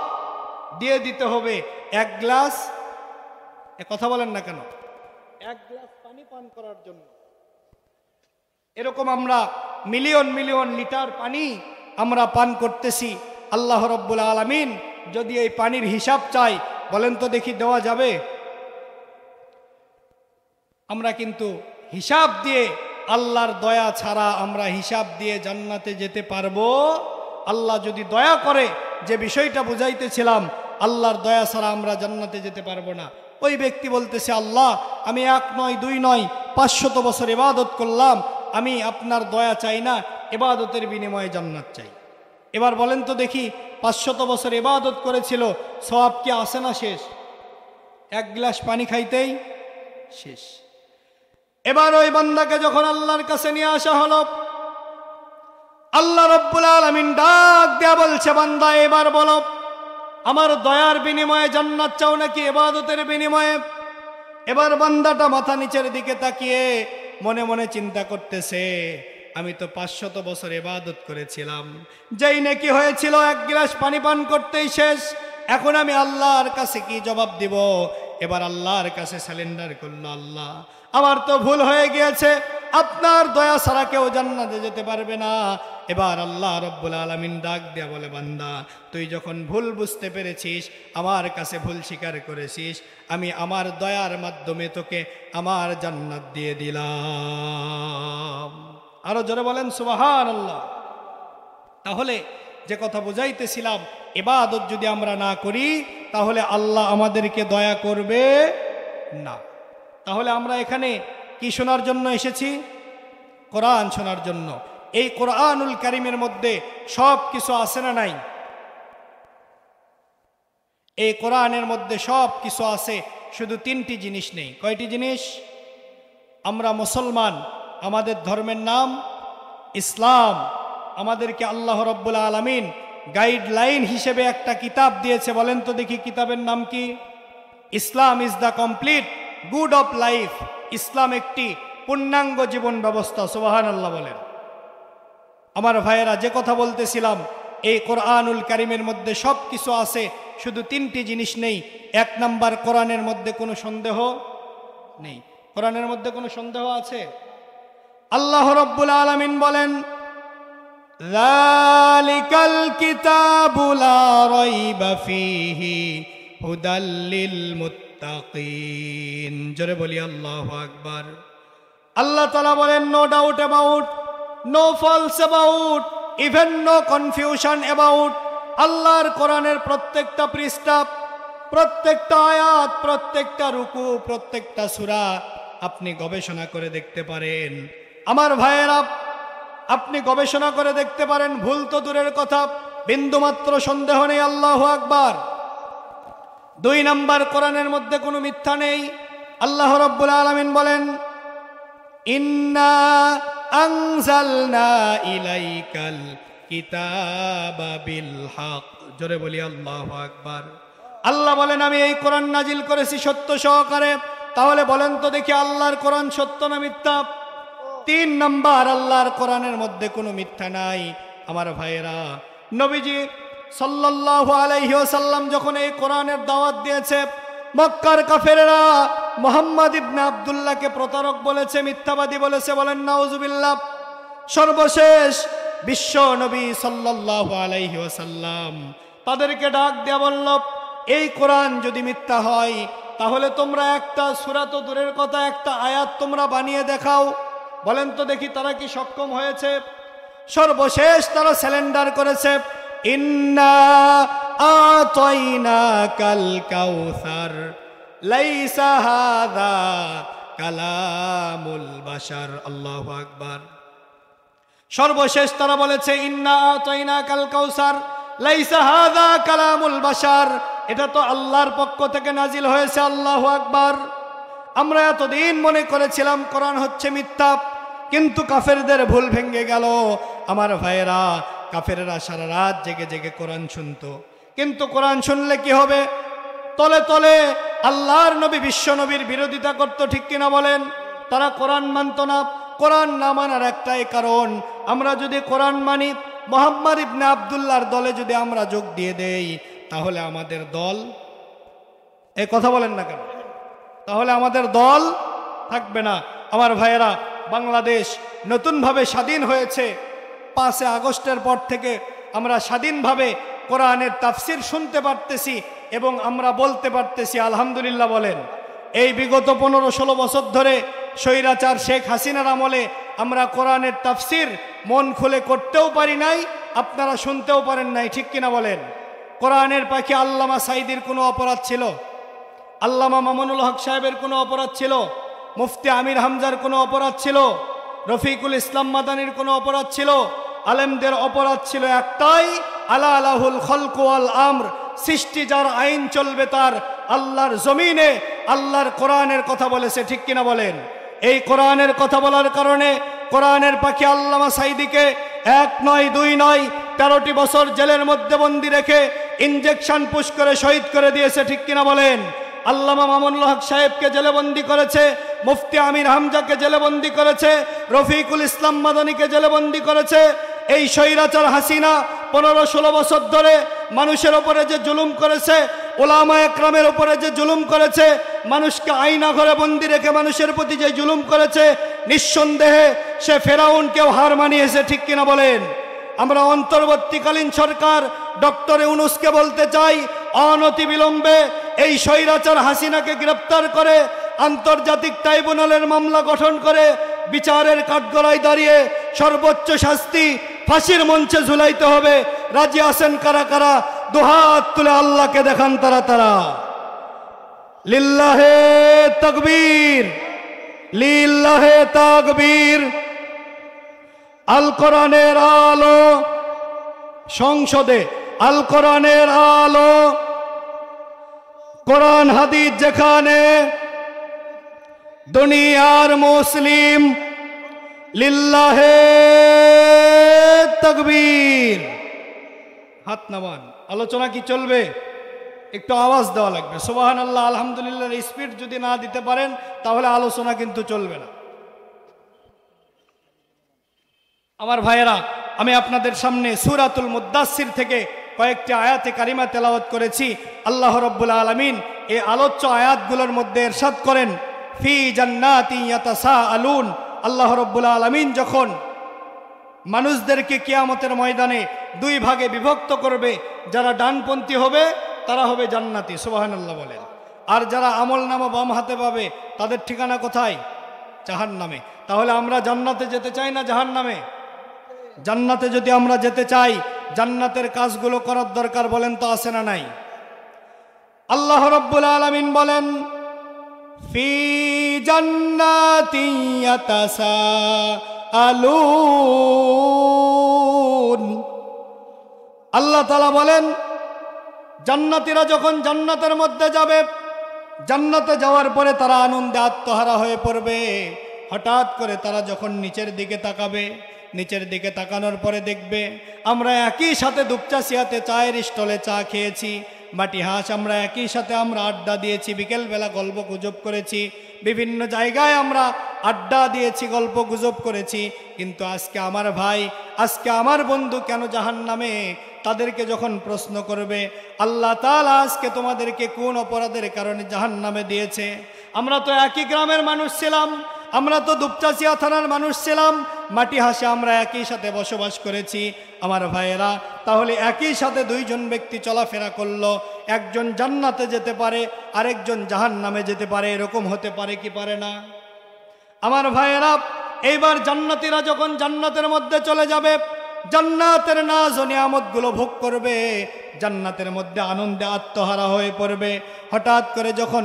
দিয়ে দিতে হবে 1 গ্লাস, কথা বলেন না কেন, 1 গ্লাস পানি পান করার জন্য। এরকম আমরা মিলিয়ন মিলিয়ন লিটার পানি আমরা পান করতেছি। আল্লাহ রাব্বুল আলামিন যদি এই পানির হিসাব চাই, বলেন তো দেখি দেওয়া যাবে? আমরা কিন্তু হিসাব দিয়ে, আল্লাহর দয়া ছাড়া আমরা হিসাব দিয়ে জান্নাতে যেতে পারবো? আল্লাহ যদি দয়া করে, যে বিষয়টা বুঝাইতেছিলাম, আল্লাহর দয়া ছাড়া আমরা জান্নাতে যেতে পারবো না। ওই ব্যক্তি বলতেছে, আল্লাহ আমি 1 নয় 2 নয় 500 বছর ইবাদত করলাম, আমি আপনার দয়া চাই না, ইবাদতের বিনিময়ে জান্নাত চাই। এবার বলেন তো দেখি, 500 বছর ইবাদত করেছিল, সওয়াব কি আসে না শেষ? 1 গ্লাস পানি খাইতেই শেষ। এবার ওই বান্দাকে যখন আল্লাহর কাছে নিয়ে আসা হলো, আল্লাহ রাব্বুল আলামিন ডাক দেয়া বলছে, বান্দা এবার বলো, আমার দয়ার বিনিময়ে জান্নাত চাও নাকি ইবাদতের বিনিময়ে? এবার বান্দাটা মাথা নিচের দিকে তাকিয়ে মনে মনে চিন্তা করতেছে, আমি তো 500 বছর ইবাদত করেছিলাম, যেই নেকি হয়েছিল 1 গ্লাস পানি পান করতেই শেষ। এখন আমি আল্লাহর কাছে কি জবাব দিব? এবার আল্লাহর কাছে সারেন্ডার করলো, আল্লাহ আমার তো ভুল হয়ে গিয়েছে, আপনার দয়া ছাড়া কেউ জান্নাতে যেতে পারবে না। এবার আল্লাহ রাব্বুল আলামিন ডাক দেয়া বলে, বান্দা তুই যখন ভুল বুঝতে পেরেছিস, আমার কাছে ভুল স্বীকার করেছিস, আমি আমার দয়ার মাধ্যমে তোকে আমার জান্নাত দিয়ে দিলাম। আরো জোরে বলেন সুবহানাল্লাহ। তাহলে যে কথা বুঝাইতেছিলাম, ইবাদত যদি আমরা না করি তাহলে আল্লাহ আমাদেরকে দয়া করবে না। তাহলে আমরা এখানে কি শোনার জন্য এসেছি? কোরআন শোনার জন্য। এই কোরআনুল কারীমের মধ্যে সব কিছু আছে না নাই? এই কোরআনের মধ্যে সব কিছু আছে, শুধু তিনটি জিনিস নেই। কয়টি জিনিস? আমরা মুসলমান, আমাদের ধর্মের নাম ইসলাম। আমাদেরকে আল্লাহ রাব্বুল আলামিন গাইডলাইন হিসেবে একটা কিতাব দিয়েছে। বলেন তো দেখি কিতাবের নাম কি? Islam is the complete good of life. Islam একটি পূর্ণাঙ্গ জীবন ব্যবস্থা। সুবহানাল্লাহ বলেন। আমার ভাইয়েরা, যে কথা বলতেছিলাম, এই কোরআনুল কারীমের মধ্যে সব কিছু আছে, শুধু তিনটি জিনিস নেই। এক নাম্বার, কোরআনের মধ্যে কোনো সন্দেহ নেই। কোরআনের মধ্যে কোনো সন্দেহ আছে? আল্লাহ রাব্বুল আলামিন বলেন, যালিকাল কিতাবু লা রাইবা ফীহি হুদাল লিল মুত্তাকিন। জোরে বলি আল্লাহু আকবার। আল্লাহ তাআলা বলেন, no doubt about, no false about, even no confusion about. আল্লাহর কোরআনের প্রত্যেকটা পৃষ্ঠা, প্রত্যেকটা আয়াত, প্রত্যেকটা রুকু, প্রত্যেকটা সূরা আপনি গবেষণা করে দেখতে পারেন। আমার ভাইয়েরা, আপনি গবেষণা করে দেখতে পারেন, ভুল তো দূরের কথা, বিন্দুমাত্র সন্দেহ নেই। আল্লাহু আকবার। দুই নাম্বার, কোরআনের মধ্যে কোনো মিথ্যা নেই। আল্লাহ রাব্বুল আলামিন বলেন, ইন্না আনজালনা ইলাইকাল কিতাবা বিল হক। জোরে বলি আল্লাহু আকবার। আল্লাহ বলেন, আমি এই কোরআন নাজিল করেছি সত্য সহকারে। তাহলে বলেন তো দেখি, আল্লাহর কোরআন সত্য না মিথ্যা? তিন নাম্বার, আল্লাহর কোরআনের মধ্যে কোনো মিথ্যা নাই। আমার ভাইয়েরা, নবীজি সাল্লাল্লাহু আলাইহি ওয়াসাল্লাম যখন এই কোরআনের দাওয়াত দিয়েছে, মক্কার কাফেরেরা মুহাম্মদ ইবনে আব্দুল্লাহকে প্রতারক বলেছে, মিথ্যাবাদী বলেছে। বলেন নাউজুবিল্লাহ। সর্বশেষ বিশ্ব নবী সাল্লাল্লাহু আলাইহি ওয়াসাল্লাম তাদেরকে ডাক দেয়া বলল, এই কোরআন যদি মিথ্যা হয়, তাহলে তোমরা একটা সূরা তো দূরের কথা, একটা আয়াত তোমরা বানিয়ে দেখাও। বলেন তো দেখি, তারা কি সক্ষম হয়েছে? সর্বশেষ তারা স্যালেন্ডার করেছে। ইন্না আতাইনাকাল কাউসার লাইসা হাযা কালামুল বাশার। আল্লাহু আকবার। সর্বশেষ তারা বলেছে, ইন্না আতাইনাকাল কাউসার লাইসা হাযা কালামুল বাশার, এটা তো আল্লাহর পক্ষ থেকে নাজিল হয়েছে। আল্লাহু আকবার। আমরা এতদিন মনে করেছিলাম কোরআন হচ্ছে মিথ্যা, কিন্তু কাফেরদের ভুল ভেঙে গেল। আমার ভাইয়েরা, কাফেররা সারা রাত জেগে জেগে কোরআন শুনতো, কিন্তু কোরআন শুনলে কি হবে? তলে তলে আল্লাহর নবী, বিশ্ব নবীর বিরোধিতা করত। ঠিক কিনা বলেন? তারা কোরআন মানত না। কোরআন না মানার একটাই কারণ, আমরা যদি কোরআন মানি, মুহাম্মদ ইবনে আব্দুল্লাহর দলে যদি আমরা যোগ দিয়ে দেই, তাহলে আমাদের দল, এই কথা বলেন না কেন, তাহলে আমাদের দল থাকবে না। আমার ভাইয়েরা, বাংলাদেশ নতুনভাবে স্বাধীন হয়েছে। 5 আগস্টের পর থেকে আমরা স্বাধীনভাবে কোরআনের তাফসির শুনতে পারতেছি এবং আমরা বলতে পারতেছি আলহামদুলিল্লাহ। বলেন, এই বিগত 15-16 বছর ধরে স্বৈরাচার শেখ হাসিনার আমলে আমরা কোরআনের তাফসির মন খুলে করতেও পারি নাই, আপনারা শুনতেও পারেন নাই। ঠিক কিনা বলেন? কোরআনের পাখি আল্লামা সাঈদীর কোনো অপরাধ ছিল? আল্লামা মামুনুল হক সাহেবের কোনো অপরাধ ছিল? মুফতি আমির হামজার কোনো অপরাধ ছিল? রফিকুল ইসলাম মাদানির কোনো অপরাধ ছিল? আলেমদের অপরাধ ছিল একটাই, আলা আলাহুল খলক ওয়াল আমর, সৃষ্টি যার আইন চলবে তার। আল্লাহর জমিনে আল্লাহর কোরআনের কথা বলেছে। ঠিক কিনা বলেন? এই কোরআনের কথা বলার কারণে কোরআনের পাখি আল্লামা সাঈদীকে 1 নয় 2 নয় 13টি বছর জেলের মধ্যে বন্দি রেখে ইনজেকশন পুশ করে শহীদ করে দিয়েছে। ঠিক কিনা বলেন? আল্লামা মামুনুল হক সাহেবকে জেলেবন্দি করেছে, মুফতি আমির হামজাকে জেলেবন্দি করেছে, রফিকুল ইসলাম মাদানিকে জেলেবন্দি করেছে। এই স্বৈরাচার হাসিনা 15-16 বছর ধরে মানুষের ওপরে যে জুলুম করেছে, ওলামা একরামের ওপরে যে জুলুম করেছে, মানুষকে আয়না ঘরে বন্দি রেখে মানুষের প্রতি যে জুলুম করেছে, নিঃসন্দেহে সে ফেরাউনকেও হার মানিয়েছে। ঠিক কিনা বলেন? আমরা অন্তর্বর্তীকালীন সরকার ডক্টর ইউনূসকে বলতে চাই, অনতিবিলম্বে এই স্বৈরাচার হাসিনাকে গ্রেপ্তার করে আন্তর্জাতিক ট্রাইব্যুনালের মামলা গঠন করে বিচারের কাঠগড়ায় দাঁড়িয়ে সর্বোচ্চ শাস্তি ফাঁসির মঞ্চে ঝুলাইতে হবে। রাজি আছেন কারা কারা? দুহাত তুলে আল্লাহকে দেখান তারা তারা। লিল্লাহে তাকবীর। লিল্লাহে তাকবীর। আল কোরআনের আলো সংসদে, আল কোরআনের আলো, কোরআন হাদিস যেখানে, দুনিয়ার মুসলিম লিল্লাহে তাকবীর। হাত নামান। আলোচনা কি চলবে? একটু আওয়াজ দেওয়া লাগবে। সুবহানাল্লাহ, আলহামদুলিল্লাহ স্পিড যদি না দিতে পারেন তাহলে আলোচনা কিন্তু চলবে না। আমার ভাইয়েরা, আমি আপনাদের সামনে সূরাতুল মুদ্দাসসির থেকে কয়েকটি আয়াতে কারিমা তেলাওয়াত করেছি। আল্লাহ রাব্বুল আলামিন এই আলোচ্য আয়াতগুলোর মধ্যে ইরশাদ করেন, ফি জান্নাতি ইয়াতাসাআলুন। আল্লাহ রাব্বুল আলামিন যখন মানুষদেরকে কিয়ামতের ময়দানে দুই ভাগে বিভক্ত করবে, যারা ডানপন্থী হবে তারা হবে জান্নাতি, সুবহানাল্লাহ বলেন। আর যারা আমলনামা বাম হাতে পাবে তাদের ঠিকানা কোথায়? জাহান্নামে। তাহলে আমরা জান্নাতে যেতে চাই না জাহান্নামে? জান্নাতে যদি আমরা যেতে চাই, জান্নাতের কাজগুলো করার দরকার, বলেন তো আছে না নাই? আল্লাহ রাব্বুল আলামিন বলেন, ফি জান্নাতিন ইয়াতাসাআলুন। আল্লাহ তাআলা বলেন, জান্নাতীরা যখন জান্নাতের মধ্যে যাবে, জান্নাতে যাওয়ার পরে তারা আনন্দে আত্মহারা হয়ে পড়বে। হঠাৎ করে তারা যখন নিচের দিকে তাকাবে, নিচের দিকে তাকানোর পরে দেখবে আমরা একই সাথে দুপচাচিয়াতে চায়ের স্টলে চা খেয়েছি, মাটি হাঁস আমরা একই সাথে আমরা আড্ডা দিয়েছি, বিকেলবেলা গল্প গুজব করেছি, বিভিন্ন জায়গায় আমরা আড্ডা দিয়েছি, গল্প গুজব করেছি। কিন্তু আজকে আমার ভাই, আজকে আমার বন্ধু কেন জাহান্নামে? তাদেরকে যখন প্রশ্ন করবে, আল্লাহ তাআলা আজকে তোমাদেরকে কোন অপরাধের কারণে জাহান্নামে দিয়েছে? আমরা তো একই গ্রামের মানুষ ছিলাম, আমরা তো দুপচাচিয়া থানার মানুষ ছিলাম, মাটি হাসে আমরা একই সাথে বসবাস করেছি। আমার ভাইয়েরা, তাহলে একই সাথে দুইজন ব্যক্তি চলাফেরা করলো, একজন জান্নাতে যেতে পারে আরেকজন জাহান্নামে যেতে পারে, এরকম হতে পারে কি পারে না? আমার ভাইয়েরা, এইবার জান্নাতীরা যখন জান্নাতের মধ্যে চলে যাবে, জান্নাতের নাজ ও নিয়ামতগুলো ভোগ করবে, জান্নাতের মধ্যে আনন্দে আত্মহারা হয়ে পড়বে। হঠাৎ করে যখন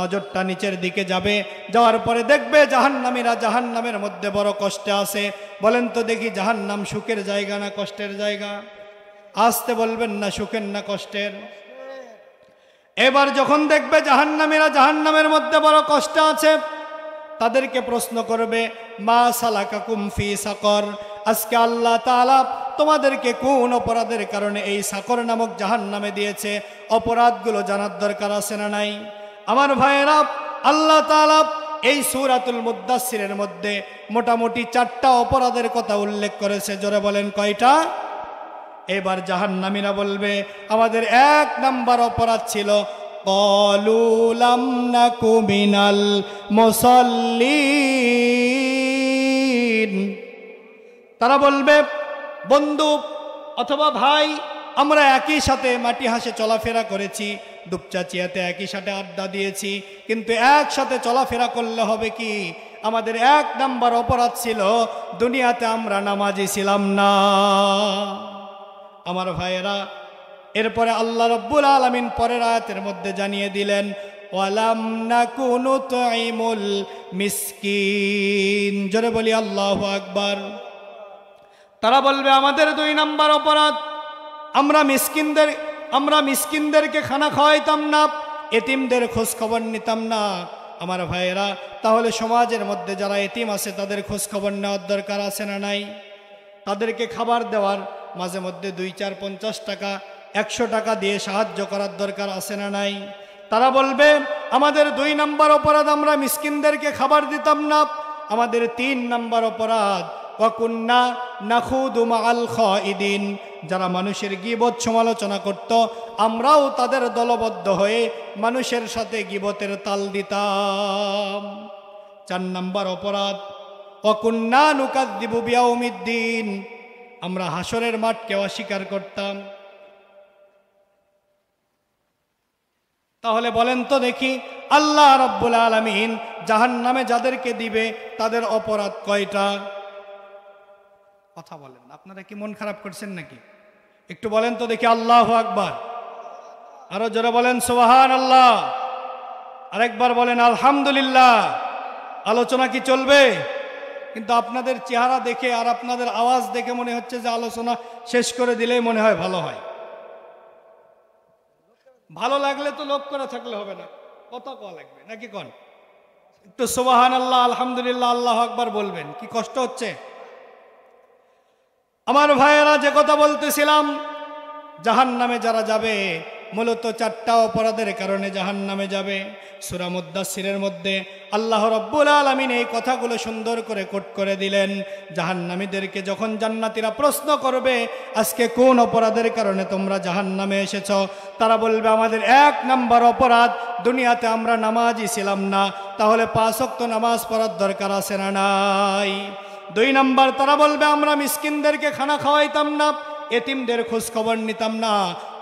নজরটা নিচের দিকে যাবে, যাওয়ার পরে দেখবে জাহান্নামীরা জাহান্নামের মধ্যে বড় কষ্টে আছে। বলেন তো দেখি, জাহান্নাম সুখের জায়গা না কষ্টের জায়গা? আসতে বলবেন না, সুখের না কষ্টের? এবার যখন দেখবে জাহান্নামীরা জাহান্নামের মধ্যে বড় কষ্টে আছে, তাদেরকে প্রশ্ন করবে, মা সালাকাকুম ফি সাকর। আজকে আল্লাহ তাআলা তোমাদেরকে কোন অপরাধের কারণে এই সাকর নামক জাহান্নামে দিয়েছে? অপরাধগুলো জানার দরকার আছে না নাই? আমার ভাইয়েরা, আল্লাহ তাআলা এই সূরাতুল মুদ্দাসসিরের মধ্যে মোটামুটি 4টা অপরাধের কথা উল্লেখ করেছে। জোরে বলেন কয়টা? এবার জাহান্নামীরা বলবে, আমাদের 1 নাম্বার অপরাধ ছিল ক্বালু লাম নাকু মিনাল মুসাল্লিন। তারা বলবে, বন্ধু অথবা ভাই, আমরা একই সাথে মাটি হাসে চলাফেরা করেছি, দুপচাচিয়াতে একই সাথে আড্ডা দিয়েছি, কিন্তু একসাথে চলাফেরা করলে হবে কি? আমাদের 1 নাম্বার অপরাধ ছিল দুনিয়াতে আমরা নামাজি ছিলাম না। আমার ভাইয়েরা, এরপরে আল্লাহ রাব্বুল আলামিন পরের আয়াতের মধ্যে জানিয়ে দিলেন, ওয়ালাম নাকু নুতঈমুল মিসকিন। জোরে বলি আল্লাহু আকবার। তারা বলবে, আমাদের 2 নাম্বার অপরাধ, আমরা মিসকিনদেরকে খানা খাওয়াইতাম না, এতিমদের খোঁজ খবর নিতাম না। আমার ভাইয়েরা, তাহলে সমাজের মধ্যে যারা এতিম আছে তাদের খোঁজ খবর নেওয়ার দরকার আছে না নাই? তাদেরকে খাবার দেওয়ার, মাঝে মধ্যে 2, 4, 50 টাকা 100 টাকা দিয়ে সাহায্য করার দরকার আছে না নাই? তারা বলবে, আমাদের 2 নাম্বার অপরাধ, আমরা মিসকিনদেরকে খাবার দিতাম না। আমাদের 3 নাম্বার অপরাধ, ওয়াকুন্না নাখুদু মাআল খাইদিন। যারা মানুষের গীবত সমালোচনা করত, আমরাও তাদের দলবদ্ধ হয়ে মানুষের সাথে গীবতের তাল দিতাম। 4 নাম্বার অপরাধ, ওয়াকুন্না নুকাযযিবু বিয়াউমিদ্দিন। আমরা হাসরের মাঠকে অস্বীকার করতাম। তাহলে বলেন তো দেখি, আল্লাহ রাব্বুল আলামিন জাহান্নামে যাদেরকে দিবে তাদের অপরাধ কয়টা? কথা বলেন, আপনারা কি মন খারাপ করছেন নাকি? একটু বলেন তো দেখি, আল্লাহু আকবার। আরো জোরে বলেন সুবহানাল্লাহ। আরেকবার বলেন আলহামদুলিল্লাহ। আলোচনা কি চলবে? কিন্তু আপনাদের চেহারা দেখে আর আপনাদের আওয়াজ দেখে মনে হচ্ছে যে আলোচনা শেষ করে দিলেই মনে হয় ভালো হয়। ভালো লাগলে তো লোক করে থাকলে হবে না, কথা কওয়া লাগবে নাকি কোন? একটু সুবহানাল্লাহ, আলহামদুলিল্লাহ, আল্লাহু আকবার বলবেন। কি কষ্ট হচ্ছে? আমার ভাইয়েরা, যে কথা বলতেছিলাম, জাহান্নামে যারা যাবে মূলত চারটা অপরাধের কারণে জাহান্নামে যাবে। সূরা মুদ্দাসসিরের মধ্যে আল্লাহ রাব্বুল আলামিন এই কথাগুলো সুন্দর করে কোট করে দিলেন। জাহান্নামীদেরকে যখন জান্নাতীরা প্রশ্ন করবে, আজকে কোন অপরাধের কারণে তোমরা জাহান্নামে এসেছো, তারা বলবে আমাদের 1 নাম্বার অপরাধ, দুনিয়াতে আমরা নামাজি ছিলাম না, তাহলে 5 ওয়াক্ত নামাজ পড়ার দরকার আছে না নাই? 2 নাম্বার তারা বলবে আমরা মিসকিনদেরকে খানা খাওয়াইতাম না, এতিমদের খোঁজ খবর নিতাম না।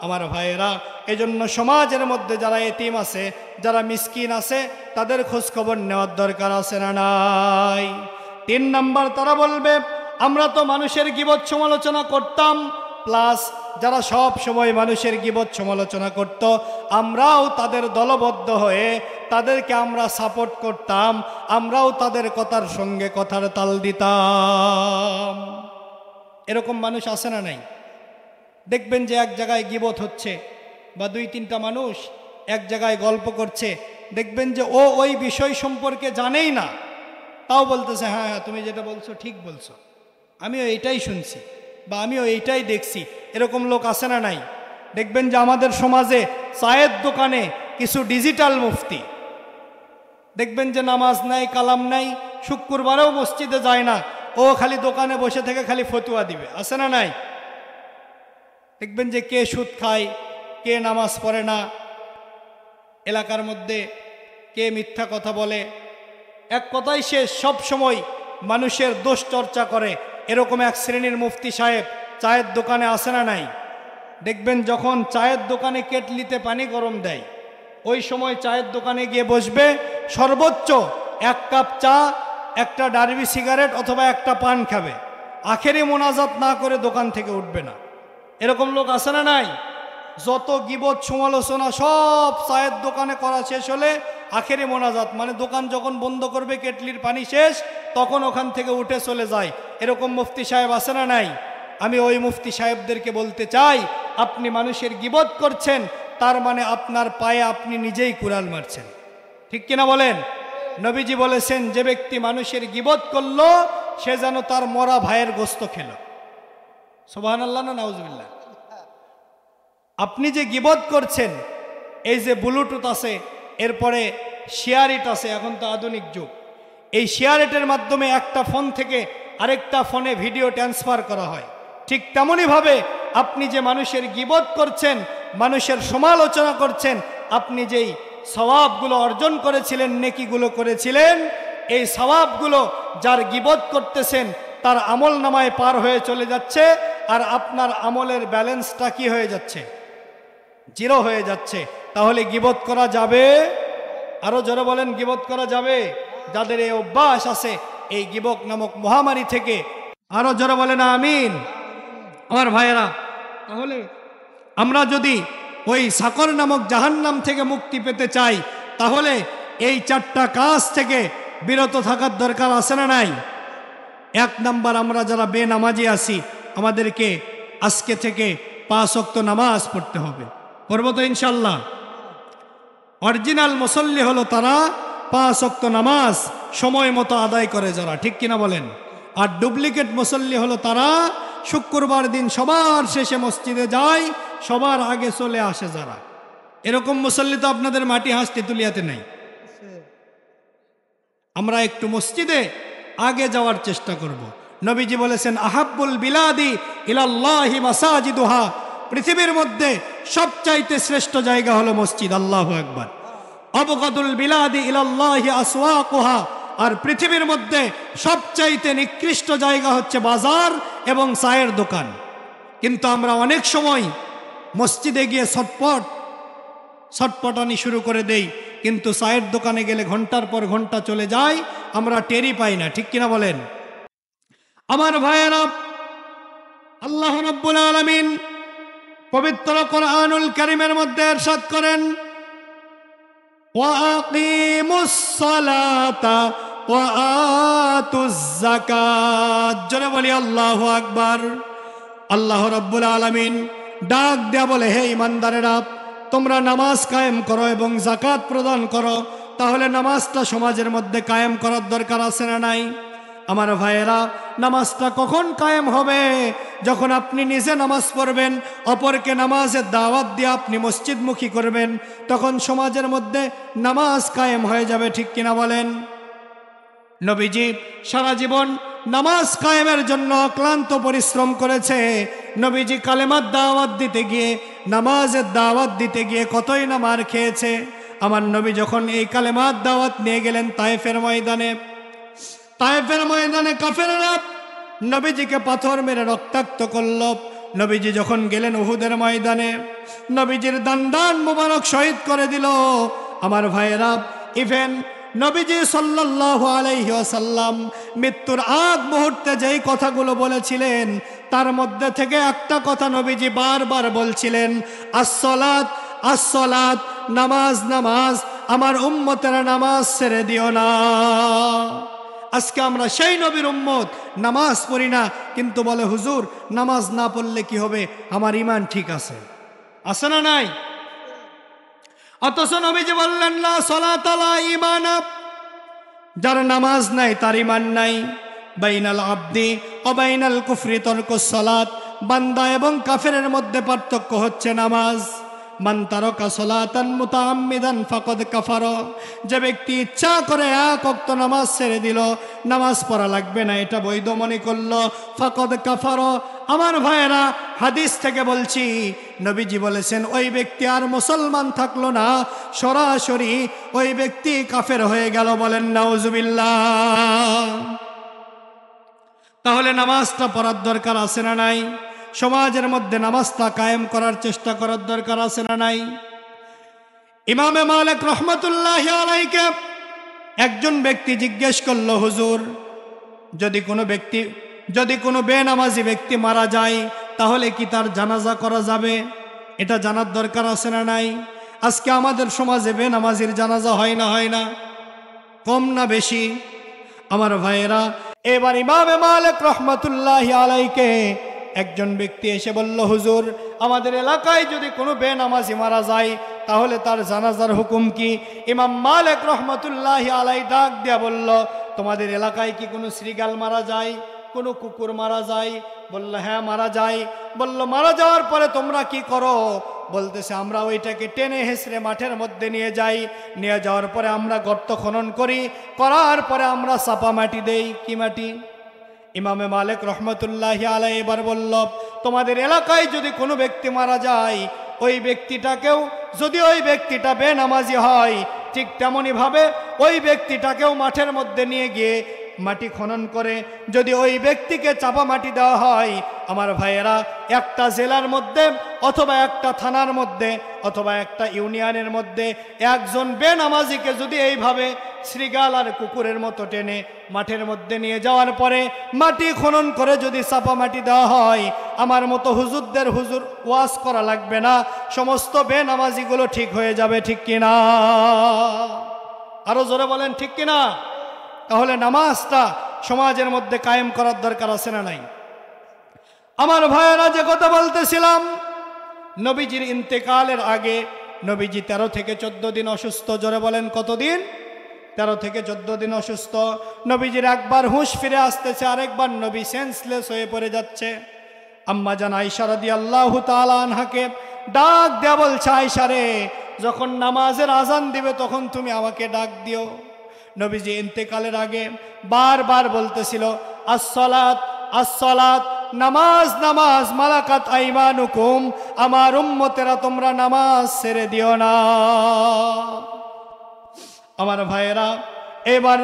আমার ভাইয়েরা, এজন্য সমাজের মধ্যে যারা এতিম আছে, যারা মিসকিন আছে, তাদের খোঁজ খবর নেওয়ার দরকার আছে না নাই? 3 নাম্বার তারা বলবে আমরা তো মানুষের গীবত সমালোচনা করতাম, প্লাস যারা সব সময় মানুষের গীবত সমালোচনা করত, আমরাও তাদের দলবদ্ধ হয়ে তাদেরকে আমরা সাপোর্ট করতাম, আমরাও তাদের কথার সঙ্গে কথার তাল দিতাম। এরকম মানুষ আছে না নাই? দেখবেন যে এক জায়গায় গীবত হচ্ছে বা 2-3টা মানুষ এক জায়গায় গল্প করছে, দেখবেন যে ও ওই বিষয় সম্পর্কে জানেই না, তাও বলতেছে হ্যাঁ হ্যাঁ তুমি যেটা বলছো ঠিক বলছো, আমিও এইটাই শুনছি বা আমিও এইটাই দেখছি। এরকম লোক আছে না নাই? দেখবেন যে আমাদের সমাজে চায়ের দোকানে কিছু ডিজিটাল মুফতি, দেখবেন যে নামাজ নাই, কালাম নাই, শুক্রবারেও মসজিদে যায় না, ও খালি দোকানে বসে থেকে খালি ফতুয়া দিবে, আছে না নাই? দেখবেন যে কে সুদ খায়, কে নামাজ পড়ে না, এলাকার মধ্যে কে মিথ্যা কথা বলে, এক কথাই সে সব সময় মানুষের দোষ চর্চা করে। এরকম এক শ্রেণীর মুফতি সাহেব চায়ের দোকানে আছে না নাই? দেখবেন যখন চায়ের দোকানে কেটলিতে পানি গরম দেয়, ওই সময় চায়ের দোকানে গিয়ে বসবে, সর্বোচ্চ 1 কাপ চা, একটা ডার্বি সিগারেট অথবা একটা পান খাবে, আখেরি মোনাজাত না করে দোকান থেকে উঠবে না। এরকম লোক আছে না নাই? যত গীবত সমালোচনা সব চায়ের দোকানে করা শেষ হলে আখেরি মোনাজাত, মানে দোকান যখন বন্ধ করবে, কেটলির পানি শেষ, তখন ওখান থেকে উঠে চলে যায়। এরকম মুফতি সাহেব আছে না নাই? আমি ওই মুফতি সাহেবদেরকে বলতে চাই, আপনি মানুষের গীবত করছেন, তার মানে আপনার পায়ে আপনি নিজেই কুড়াল মারছেন, ঠিক কিনা বলেন? নবীজি বলেছেন যে ব্যক্তি মানুষের গীবত করলো সে যেন তার মরা ভাইয়ের গোস্ত খেল। সুবহানাল্লাহ না নাউজুবিল্লাহ? আপনি যে গীবত করছেন, এই যে ব্লুটুথ আছে, এরপরে শেয়ারিট আছে, এখন তো আধুনিক যুগ, এই শেয়ারিটের মাধ্যমে একটা ফোন থেকে আরেকটা ফোনে ভিডিও ট্রান্সফার করা হয়। ঠিক তেমনইভাবে আপনি যে মানুষের গীবত করছেন, মানুষের সমালোচনা করছেন, আপনি যেই সওয়াবগুলো অর্জন করেছিলেন, নেকিগুলো করেছিলেন, এই সওয়াবগুলো যার গীবত করতেছেন তার আমল নামায় পার হয়ে চলে যাচ্ছে, আর আপনার আমলের ব্যালেন্সটা কি হয়ে যাচ্ছে? 0 হয়ে যাচ্ছে। তাহলে গীবত করা যাবে? আরো জোরে বলেন, গীবত করা যাবে? যাদের এই অভ্যাস আছে এই গীবত নামক মহামারী থেকে, আরো জোরে বলেন আমিন। আমার ভাইয়েরা, তাহলে আমরা যদি ওই সাকর নামক জাহান্নাম থেকে মুক্তি পেতে চাই, তাহলে এই 4টা কাজ থেকে বিরত থাকার দরকার আছে না নাই? 1 নাম্বার, আমরা যারা বেনামাজি আছি, আমাদেরকে আজকে থেকে 5 ওয়াক্ত নামাজ পড়তে হবে। পড়বো তো ইনশাল্লাহ? অরিজিনাল মুসল্লি হলো তারা 5 ওয়াক্ত নামাজ সময় মতো আদায় করে যারা, ঠিক কিনা বলেন? আর ডুপ্লিকেট মুসল্লি হলো তারা শুক্রবার দিন সবার শেষে মসজিদে যায়, সবার আগে চলে আসে যারা। এরকম মুসল্লি তো আপনাদের মাটি হাসতে তুলিয়াতে নাই। আমরা একটু মসজিদে আগে যাওয়ার চেষ্টা করব। নবীজি বলেছেন আহাব্বুল বিলাদি ইলাল্লাহি মাসাজিদুহা, পৃথিবীর মধ্যে সবচাইতে শ্রেষ্ঠ জায়গা হলো মসজিদ। আল্লাহু আকবার। আবগাদুল বিলাদি ইলাল্লাহি আসওয়াকুহা, আর পৃথিবীর মধ্যে সবচাইতে নিকৃষ্ট জায়গা হচ্ছে বাজার এবং চায়ের দোকান। কিন্তু আমরা অনেক সময় মসজিদে গিয়ে ছটপটানি শুরু করে দেই, কিন্তু চায়ের দোকানে গেলে ঘন্টার পর ঘন্টা চলে যায়, আমরা টেরই পাই না, ঠিক কিনা বলেন? আমার ভাইয়েরা, আল্লাহ রাব্বুল আলামিন পবিত্র কোরআনুল কারীমের মধ্যে ইরশাদ করেন, ওয়া আকিমুস সালাতা ওয়া আতুজ যাকাত। জোরে বলি আল্লাহু আকবার। আল্লাহ রাব্বুল আলামিন ডাক দেয়া বলে, হে ইমানদারেরা, তোমরা নামাজ কায়েম করো এবং যাকাত প্রদান করো। তাহলে নামাজটা সমাজের মধ্যে কায়েম করার দরকার আছে না নাই? আমার ভাইয়েরা, নামাজটা কখন কায়েম হবে? যখন আপনি নিজে নামাজ পড়বেন, অপরকে নামাজের দাওয়াত দিয়ে আপনি মসজিদমুখী করবেন, তখন সমাজের মধ্যে নামাজ কায়েম হয়ে যাবে। ঠিক কিনা বলেন? নবীজি সারা জীবন নামাজ কায়েমের জন্য অক্লান্ত পরিশ্রম করেছে। নবীজি কালেমার দাওয়াত দিতে গিয়ে, নামাজের দাওয়াত দিতে গিয়ে কতই না মার খেয়েছে। আমার নবী যখন এই কালেমার দাওয়াত নিয়ে গেলেন তায়েফের ময়দানে, কাফেররা নবীজিকে পাথর মেরে রক্তাক্ত করল। নবীজি যখন গেলেন উহুদের ময়দানে, নবীজির দান মুবারক শহীদ করে দিল। আমার ভাইয়েরা, ইভেন নবীজি সাল্লাল্লাহু আলাইহি ওয়াসাল্লাম মৃত্যুর আগ মুহূর্তে যেই কথাগুলো বলেছিলেন, তার মধ্যে থেকে একটা কথা নবীজি বারবার বলছিলেন, আসসালাত আসসালাত, নামাজ নামাজ, আমার উম্মতেরা নামাজ ছেড়ে দিও না। আজকে আমরা সেই নবীর উম্মত, নামাজ পড়ি না, কিন্তু বলে হুজুর নামাজ না পড়লে কি হবে, আমার ঈমান ঠিক আছে। আছে না নাই? অথচ নবীজি বললেন, লা সালাতা লা ঈমান, যার নামাজ নাই তার ঈমান নাই। বাইনাল আবদি ওয়া বাইনাল কুফরি তারকুস সালাত, বান্দা এবং কাফেরের মধ্যে পার্থক্য হচ্ছে নামাজ। মান তারাকা সালাতান মুতাআম্মিদান ফাকাদ কাফারা, যে ব্যক্তি ইচ্ছা করে এক ওয়াক্ত নামাজ ছেড়ে দিল, নামাজ পড়া লাগবে না এটা বৈধ মনে করলো, ফাকাদ কাফারা। আমার ভাইয়েরা, হাদিস থেকে বলছি, নবীজি বলেছেন ওই ব্যক্তি আর মুসলমান থাকলো না, সরাসরি ওই ব্যক্তি কাফের হয়ে গেল। বলেন নাউজুবিল্লাহ। তাহলে নামাজটা পড়ার দরকার আছে না নাই? সমাজের মধ্যে নামাজটা কায়েম করার চেষ্টা করার দরকার আছে না নাই? ইমামে মালিক রহমাতুল্লাহি আলাইহিকে একজন ব্যক্তি জিজ্ঞেস করলো, হুজুর, যদি কোনো বেনামাজি ব্যক্তি মারা যায় তাহলে কি তার জানাজা করা যাবে? এটা জানার দরকার আছে না নাই? আজকে আমাদের সমাজে বেনামাজির জানাজা হয় না? কম না বেশি? আমার ভাইয়েরা, এবার ইমামে মালিক রহমাতুল্লাহি আলাইহিকে একজন ব্যক্তি এসে বলল, হুজুর, আমাদের এলাকায় যদি কোনো বেনামাজি মারা যায় তাহলে তার জানাজার হুকুম কি? ইমাম মালিক রহমাতুল্লাহি আলাইহি ডাক দিয়া বলল, তোমাদের এলাকায় কি কোনো শ্রীগাল মারা যায়, কোনো কুকুর মারা যায়? বলল, হ্যাঁ মারা যায়। বলল, মারা যাওয়ার পরে তোমরা কি করো? বলতেছে, আমরা ওইটাকে টেনে হেসড়ে মাঠের মধ্যে নিয়ে যাই, নিয়ে যাওয়ার পরে আমরা গর্ত খনন করার পরে আমরা চাপা মাটি দেই। কি মাটি? ইমামে মালিক রহমতুল্লাহি আলাইহি এবার বলল, তোমাদের এলাকায় যদি কোনো ব্যক্তি মারা যায়, ওই ব্যক্তিটাকেও, যদি ওই ব্যক্তিটা বেনামাজি হয়, ঠিক তেমনইভাবে ওই ব্যক্তিটাকেও মাঠের মধ্যে নিয়ে গিয়ে মাটি খনন করে যদি ওই ব্যক্তিকে চাপা মাটি দেওয়া হয়, আমার ভাইয়েরা, একটা জেলার মধ্যে অথবা একটা থানার মধ্যে অথবা একটা ইউনিয়নের মধ্যে একজন বেনামাজিকে যদি এইভাবে শ্রীগাল আর কুকুরের মতো টেনে মাঠের মধ্যে নিয়ে যাওয়ার পরে মাটি খনন করে যদি চাপা মাটি দেওয়া হয়, আমার মতো হুজুরদের হুজুর ওয়াজ করা লাগবে না, সমস্ত বেনামাজিগুলো ঠিক হয়ে যাবে। ঠিক কিনা? আরো জোরে বলেন, ঠিক কিনা? তাহলে নামাজটা সমাজের মধ্যে কায়েম করার দরকার আছে না নাই? আমার ভাইয়েরা, যে কথা বলতেছিলাম, নবীজির ইন্তেকালের আগে নবীজি 13 থেকে 14 দিন অসুস্থ। জোরে বলেন, কতদিন? 13 থেকে 14 দিন অসুস্থ। নবীজির একবার হুঁশ ফিরে আসতেছে, আরেকবার নবী সেন্সলেস হয়ে পড়ে যাচ্ছে। আম্মা জান আয়েশা রাদিয়াল্লাহু তাআলা আনহাকে ডাক দেয়া বলছে, আয়েশা রে, যখন নামাজের আজান দিবে তখন তুমি আমাকে ডাক দিও। নবীজি ইন্তেকালের আগে বারবার বলতেছিল, আসসালাত আসসালাত, নামাজ নামাজ, মালাকাত আইমানুকুম, আমার উম্মতেরা তোমরা নামাজ ছেড়ে দিও না। আমার ভাইয়েরা, এবার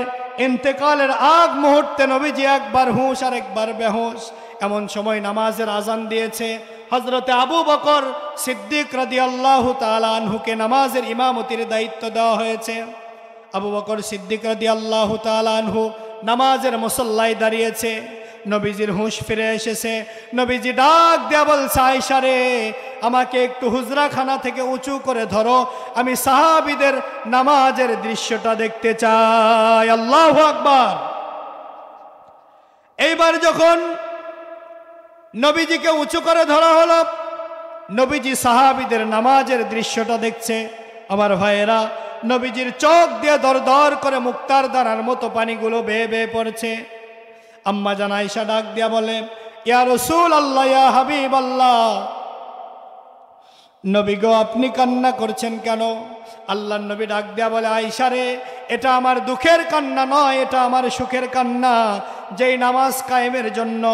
ইন্তেকালের আগ মুহূর্তে নবীজি একবার হুঁশ আর একবার বেহুশ। এমন সময় নামাজের আজান দিয়েছে। হযরতে আবু বকর সিদ্দিক রাদিয়াল্লাহু তাআলা আনহুকে নামাজের ইমামতির দায়িত্ব দেওয়া হয়েছে। আবু বকর সিদ্দিক রাদিয়াল্লাহু তাআলা আনহু নামাজের মুসল্লায় দাঁড়িয়েছে। নবীজির হুঁশ ফিরে এসেছে। নবীজি ডাক দেয়া বলছে, আয়েশা রে, আমাকে একটু হুজরাখানা থেকে উঁচু করে ধরো, আমি সাহাবীদের নামাজের দৃশ্যটা দেখতে চাই। আল্লাহু আকবার। এইবার যখন নবীজিকে উঁচু করে ধরা হলো, নবীজি সাহাবীদের নামাজের দৃশ্যটা দেখছে। আমার ভাইয়েরা, নবীজির চোখ দিয়ে দর দর করে মুক্তার দানার মতো পানিগুলো বেয়ে বেয়ে পড়ছে। আম্মা জান আয়েশা ডাক দিয়া বলে, ইয়া রাসূলুল্লাহ, ইয়া হাবিবাল্লাহ, নবী গো, আপনি কান্না করছেন কেন? আল্লাহর নবী ডাক দিয়া বলে, আয়েশা রে, এটা আমার দুঃখের কান্না নয়, এটা আমার সুখের কান্না। যেই নামাজ কায়েমের জন্য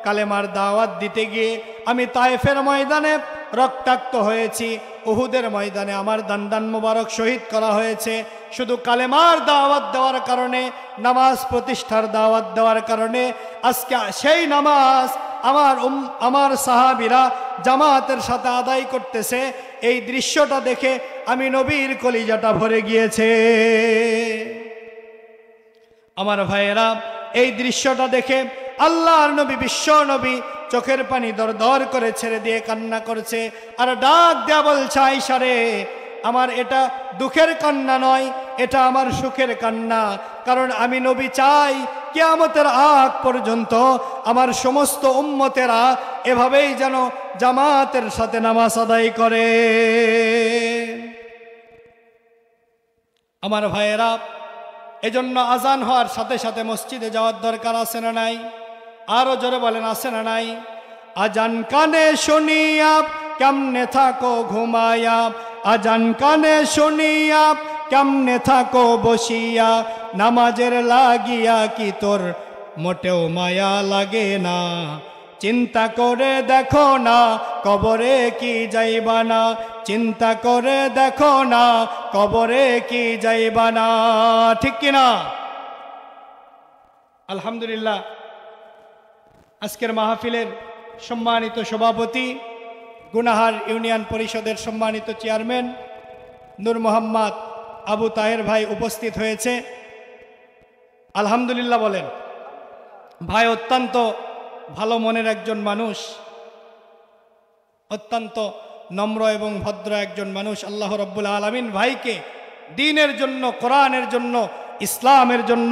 কালেমার দাওয়াত দিতে গিয়ে আমি তায়েফের ময়দানে রক্তাক্ত হয়েছি, উহুদের ময়দানে আমার দান্দান মুবারক শহীদ করা হয়েছে, শুধু কালেমার দাওয়াত দেওয়ার কারণে, নামাজ প্রতিষ্ঠার দাওয়াত দেওয়ার কারণে আজকে সেই নামাজ আমার সাহাবীরা জামাতের সাথে আদায় করতেছে। এই দৃশ্যটা দেখে আমি নবীর কলিজাটা ভরে গিয়েছে। আমার ভাইয়েরা, এই দৃশ্যটা দেখে আল্লাহর নবী, বিশ্ব নবী চোখের পানি দর দর করে ছেড়ে দিয়ে কান্না করছে, আর ডাক দেয়া বলছে, আয়েশা রে, আমার এটা দুঃখের কান্না নয়, এটা আমার সুখের কান্না। কারণ আমি নবী চাই কিয়ামতের আগ পর্যন্ত আমার সমস্ত উম্মতেরা এভাবেই যেন জামাতের সাথে নামাজ আদায় করে। আমার ভাইয়েরা, এজন্য আজান হওয়ার সাথে সাথে মসজিদে যাওয়ার দরকার আছে না নাই? আরো জোরে বলেন, আছে না নাই? আজান কানে শুনিয়া কেমনে থাকো ঘুমায়া, আজান কানে শুনিয়া কেমনে থাকো বসিয়া, নামাজের লাগিয়া কি তোর মোটেও মায়া লাগে না? চিন্তা করে দেখো না কবরে কি যাইবা না, চিন্তা করে দেখো না কবরে কি যাইবা না। ঠিক কিনা? আলহামদুলিল্লাহ, আজকের মাহফিলের সম্মানিত সভাপতি, গুনাহার ইউনিয়ন পরিষদের সম্মানিত চেয়ারম্যান নূর মোহাম্মদ আবু তাহের ভাই উপস্থিত হয়েছে। আলহামদুলিল্লাহ বলেন। ভাই অত্যন্ত ভালো মনের একজন মানুষ, অত্যন্ত নম্র এবং ভদ্র একজন মানুষ। আল্লাহ রাব্বুল আলামিন ভাইকে দ্বীনের জন্য, কোরআনের জন্য, ইসলামের জন্য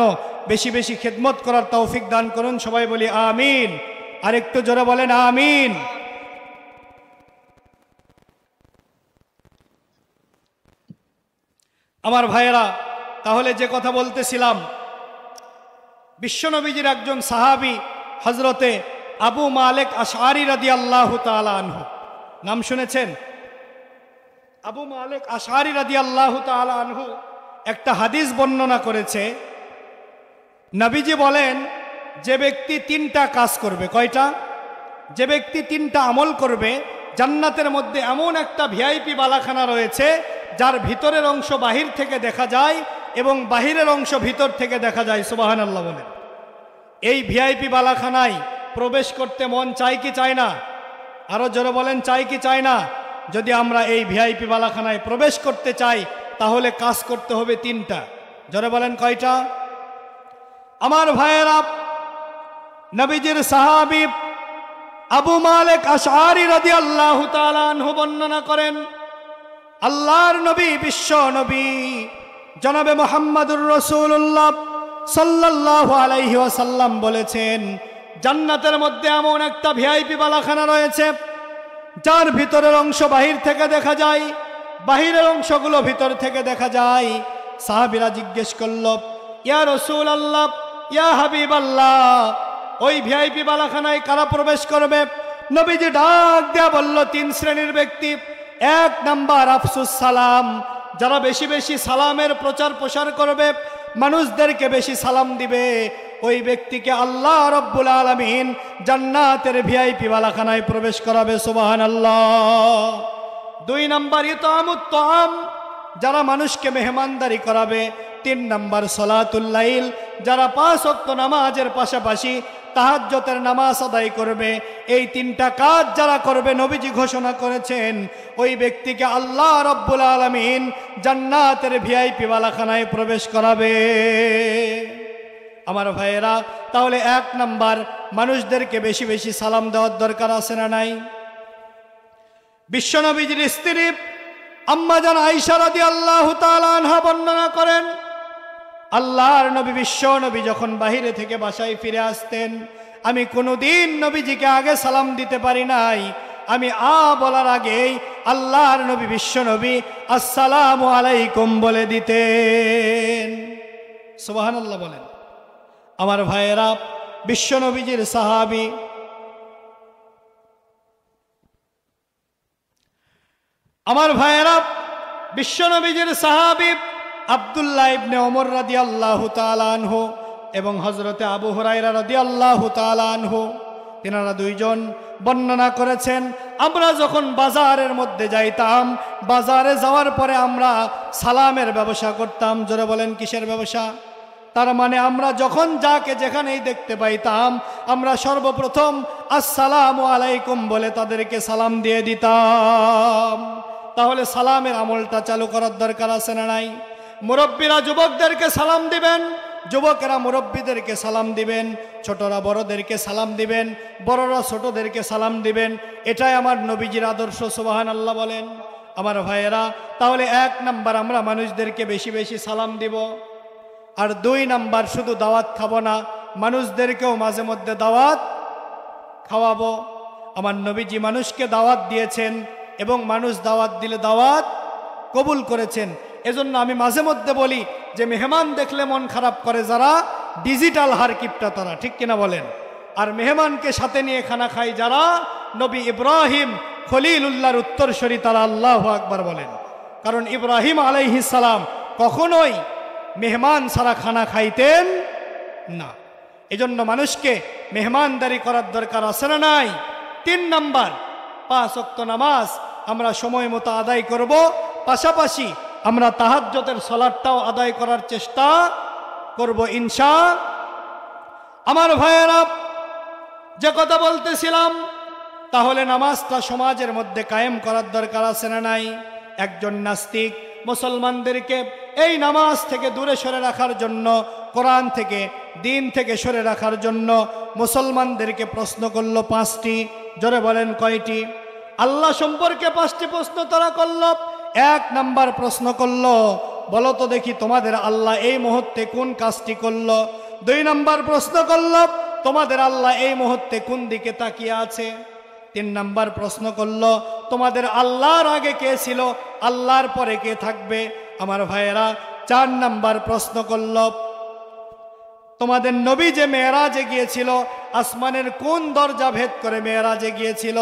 বেশি বেশি খেদমত করার তৌফিক দান করুন। সবাই বলি আমিন। আর একটু জোরে বলেন আমিন। আমার ভাইয়েরা, তাহলে যে কথা বলতেছিলাম, বিশ্বনবীজির একজন সাহাবী হযরতে আবু মালিক আশআরী রাদিয়াল্লাহু তাআলা আনহু, নাম শুনেছেন? আবু মালিক আশআরী রাদিয়াল্লাহু তাআলা আনহু একটা হাদিস বর্ণনা করেছে। নবীজি বলেন, যে ব্যক্তি তিনটা কাজ করবে, কয়টা? যে ব্যক্তি তিনটা আমল করবে, জান্নাতের মধ্যে এমন একটা ভিআইপি বালাখানা রয়েছে যার ভিতরের অংশ বাহির থেকে দেখা যায় এবং বাহিরের অংশ ভিতর থেকে দেখা যায়। সুবহানাল্লাহ বলেন। এই ভিআইপি বালাখানায় প্রবেশ করতে মন চাই কি চায় না? আরো জোরে বলেন, চাই কি চায় না? যদি আমরা এই ভিআইপি বালাখানায় প্রবেশ করতে চাই তাহলে কাজ করতে হবে তিনটা। জোরে বলেন, কয়টা? আমার ভাইয়েরা, নবীজির সাহাবী আবু মালিক আশআরী রাদিয়াল্লাহু তাআলা আনহু বর্ণনা করেন, আল্লাহর নবী, বিশ্ব নবী জনাবে মুহাম্মদুর রাসূলুল্লাহ সাল্লাল্লাহু আলাইহি ওয়াসাল্লাম বলেছেন, জান্নাতের মধ্যে এমন একটা ভিআইপি বালাখানা রয়েছে যার ভিতরের অংশ বাহির থেকে দেখা যায়, বাহিরের অংশগুলো ভিতর থেকে দেখা যায়। সাহাবীরা জিজ্ঞেস করল, ইয়া রাসূলুল্লাহ, ইয়া হাবিবাল্লাহ, ওই ভিআইপি বালাখানায় কারা প্রবেশ করবে? নবীজি ডাক দেয়া বলল, তিন শ্রেণীর ব্যক্তি। এক নাম্বার আফসুস সালাম, যারা বেশি বেশি সালামের প্রচার প্রসার করবে, মানুষদেরকে বেশি সালাম দিবে, ওই ব্যক্তিকে আল্লাহ রাব্বুল আলামিন জান্নাতের ভিআইপি বালাখানায় প্রবেশ করাবে। সুবহানাল্লাহ। দুই নাম্বার ইতআমুত তাআম, যারা মানুষকে মেহমানদারি করাবে। তিন নাম্বার সলাতুল লাইল, যারা 5 ওয়াক্ত নামাজের পাশাপাশি তাহাজ্জুদের নামাজ আদায় করবে। এই তিনটা কাজ যারা করবে, নবীজি ঘোষণা করেছেন ওই ব্যক্তিকে আল্লাহ রাব্বুল আলামিন জান্নাতের ভিআইপি বালাখানায় প্রবেশ করাবে। আমার ভাইয়েরা, তাহলে 1 নাম্বার মানুষদেরকে বেশি বেশি সালাম দেওয়ার দরকার আছে না নাই? বিশ্বনবীজির স্ত্রী আম্মা জান আয়েশা রাদিয়াল্লাহু তাআলা আনহা বর্ণনা করেন, আল্লাহর নবী বিশ্বনবী যখন বাহিরে থেকে বাসায় ফিরে আসতেন, আমি কোনোদিন নবীজিকে আগে সালাম দিতে পারি নাই। আমি বলার আগেই আল্লাহর নবী বিশ্বনবী আসসালামু আলাইকুম বলে দিতেন। সুবহানাল্লাহ বলেন। আমার ভাইয়েরা, বিশ্বনবীজির সাহাবী আমার ভাইয়েরা বিশ্বনবীজির সাহাবী আব্দুল্লাহ ইবনে ওমর রাদিয়াল্লাহু তাআলা আনহু এবং হযরতে আবু হুরায়রা রাদিয়াল্লাহু তাআলা আনহু, তিনারা দুইজন বর্ণনা করেছেন, আমরা যখন বাজারের মধ্যে যাইতাম, বাজারে যাওয়ার পরে আমরা সালামের ব্যবসা করতাম। জোরে বলেন, কিসের ব্যবসা? তার মানে আমরা যখন যাকে যেখানেই দেখতে পাইতাম, আমরা সর্বপ্রথম আসসালামু আলাইকুম বলে তাদেরকে সালাম দিয়ে দিতাম। তাহলে সালামের আমলটা চালু করার দরকার আছে না নাই? মুরব্বীরা যুবকদেরকে সালাম দিবেন, যুবকেরা মুরব্বীদেরকে সালাম দিবেন, ছোটরা বড়দেরকে সালাম দিবেন, বড়রা ছোটদেরকে সালাম দিবেন। এটাই আমার নবীজির আদর্শ। সুবহানাল্লাহ বলেন। আমার ভাইয়েরা, তাহলে 1 নাম্বার আমরা মানুষদেরকে বেশি বেশি সালাম দিব। আর 2 নাম্বার, শুধু দাওয়াত খাবো না, মানুষদেরকেও মাঝে মধ্যে দাওয়াত খাওয়াবো। আমার নবীজি মানুষকে দাওয়াত দিয়েছেন এবং মানুষ দাওয়াত দিলে দাওয়াত কবুল করেছেন। এজন্য আমি মাঝে মধ্যে বলি যে মেহমান দেখলে মন খারাপ করে যারা, ডিজিটাল হারকিপটা তারা, ঠিক কিনা বলেন? আর মেহমানকে সাথে নিয়ে খানা খায় যারা, নবী ইব্রাহিম খলিলুল্লাহর উত্তরসূরি, তারা আল্লাহু আকবার বলেন। কারণ ইব্রাহিম আলাইহিস সালাম কখনোই মেহমান ছাড়া খানা খাইতেন না। এজন্য মানুষকে মেহমানদারি করার দরকার আছে না নাই? 3 নাম্বার, 5 ওয়াক্ত নামাজ আমরা সময় মতো আদায় করব, পাশাপাশি আমরা তাহাজ্জুদের সালাতটাও আদায় করার চেষ্টা করব ইনশাআল্লাহ। আমার ভাইয়েরা, যে কথা বলতেছিলাম, তাহলে নামাজটা সমাজের মধ্যে কায়েম করার দরকার আছে না নাই? একজন নাস্তিক মুসলমানদেরকে এই নামাজ থেকে দূরে সরে রাখার জন্য, কোরআন থেকে, দিন থেকে সরে রাখার জন্য মুসলমানদেরকে প্রশ্ন করল 5টি। জোরে বলেন, কয়টি? আল্লাহ সম্পর্কে 5টি প্রশ্ন তারা করল। 1 নাম্বার প্রশ্ন করল, বলো তো দেখি তোমাদের আল্লাহ এই মুহূর্তে কোন কাজটি করল। 2 নাম্বার প্রশ্ন করল, তোমাদের আল্লাহ এই মুহূর্তে কোন দিকে তাকিয়ে আছে। 3 নাম্বার প্রশ্ন করল, তোমাদের আল্লাহর আগে কে ছিল, আল্লাহর পরে কে থাকবে। আমার ভাইয়েরা, 4 নাম্বার প্রশ্ন করল, তোমাদের নবী যে মেরাজে গিয়েছিল, আসমানের কোন দরজা ভেদ করে মেরাজে গিয়েছিল।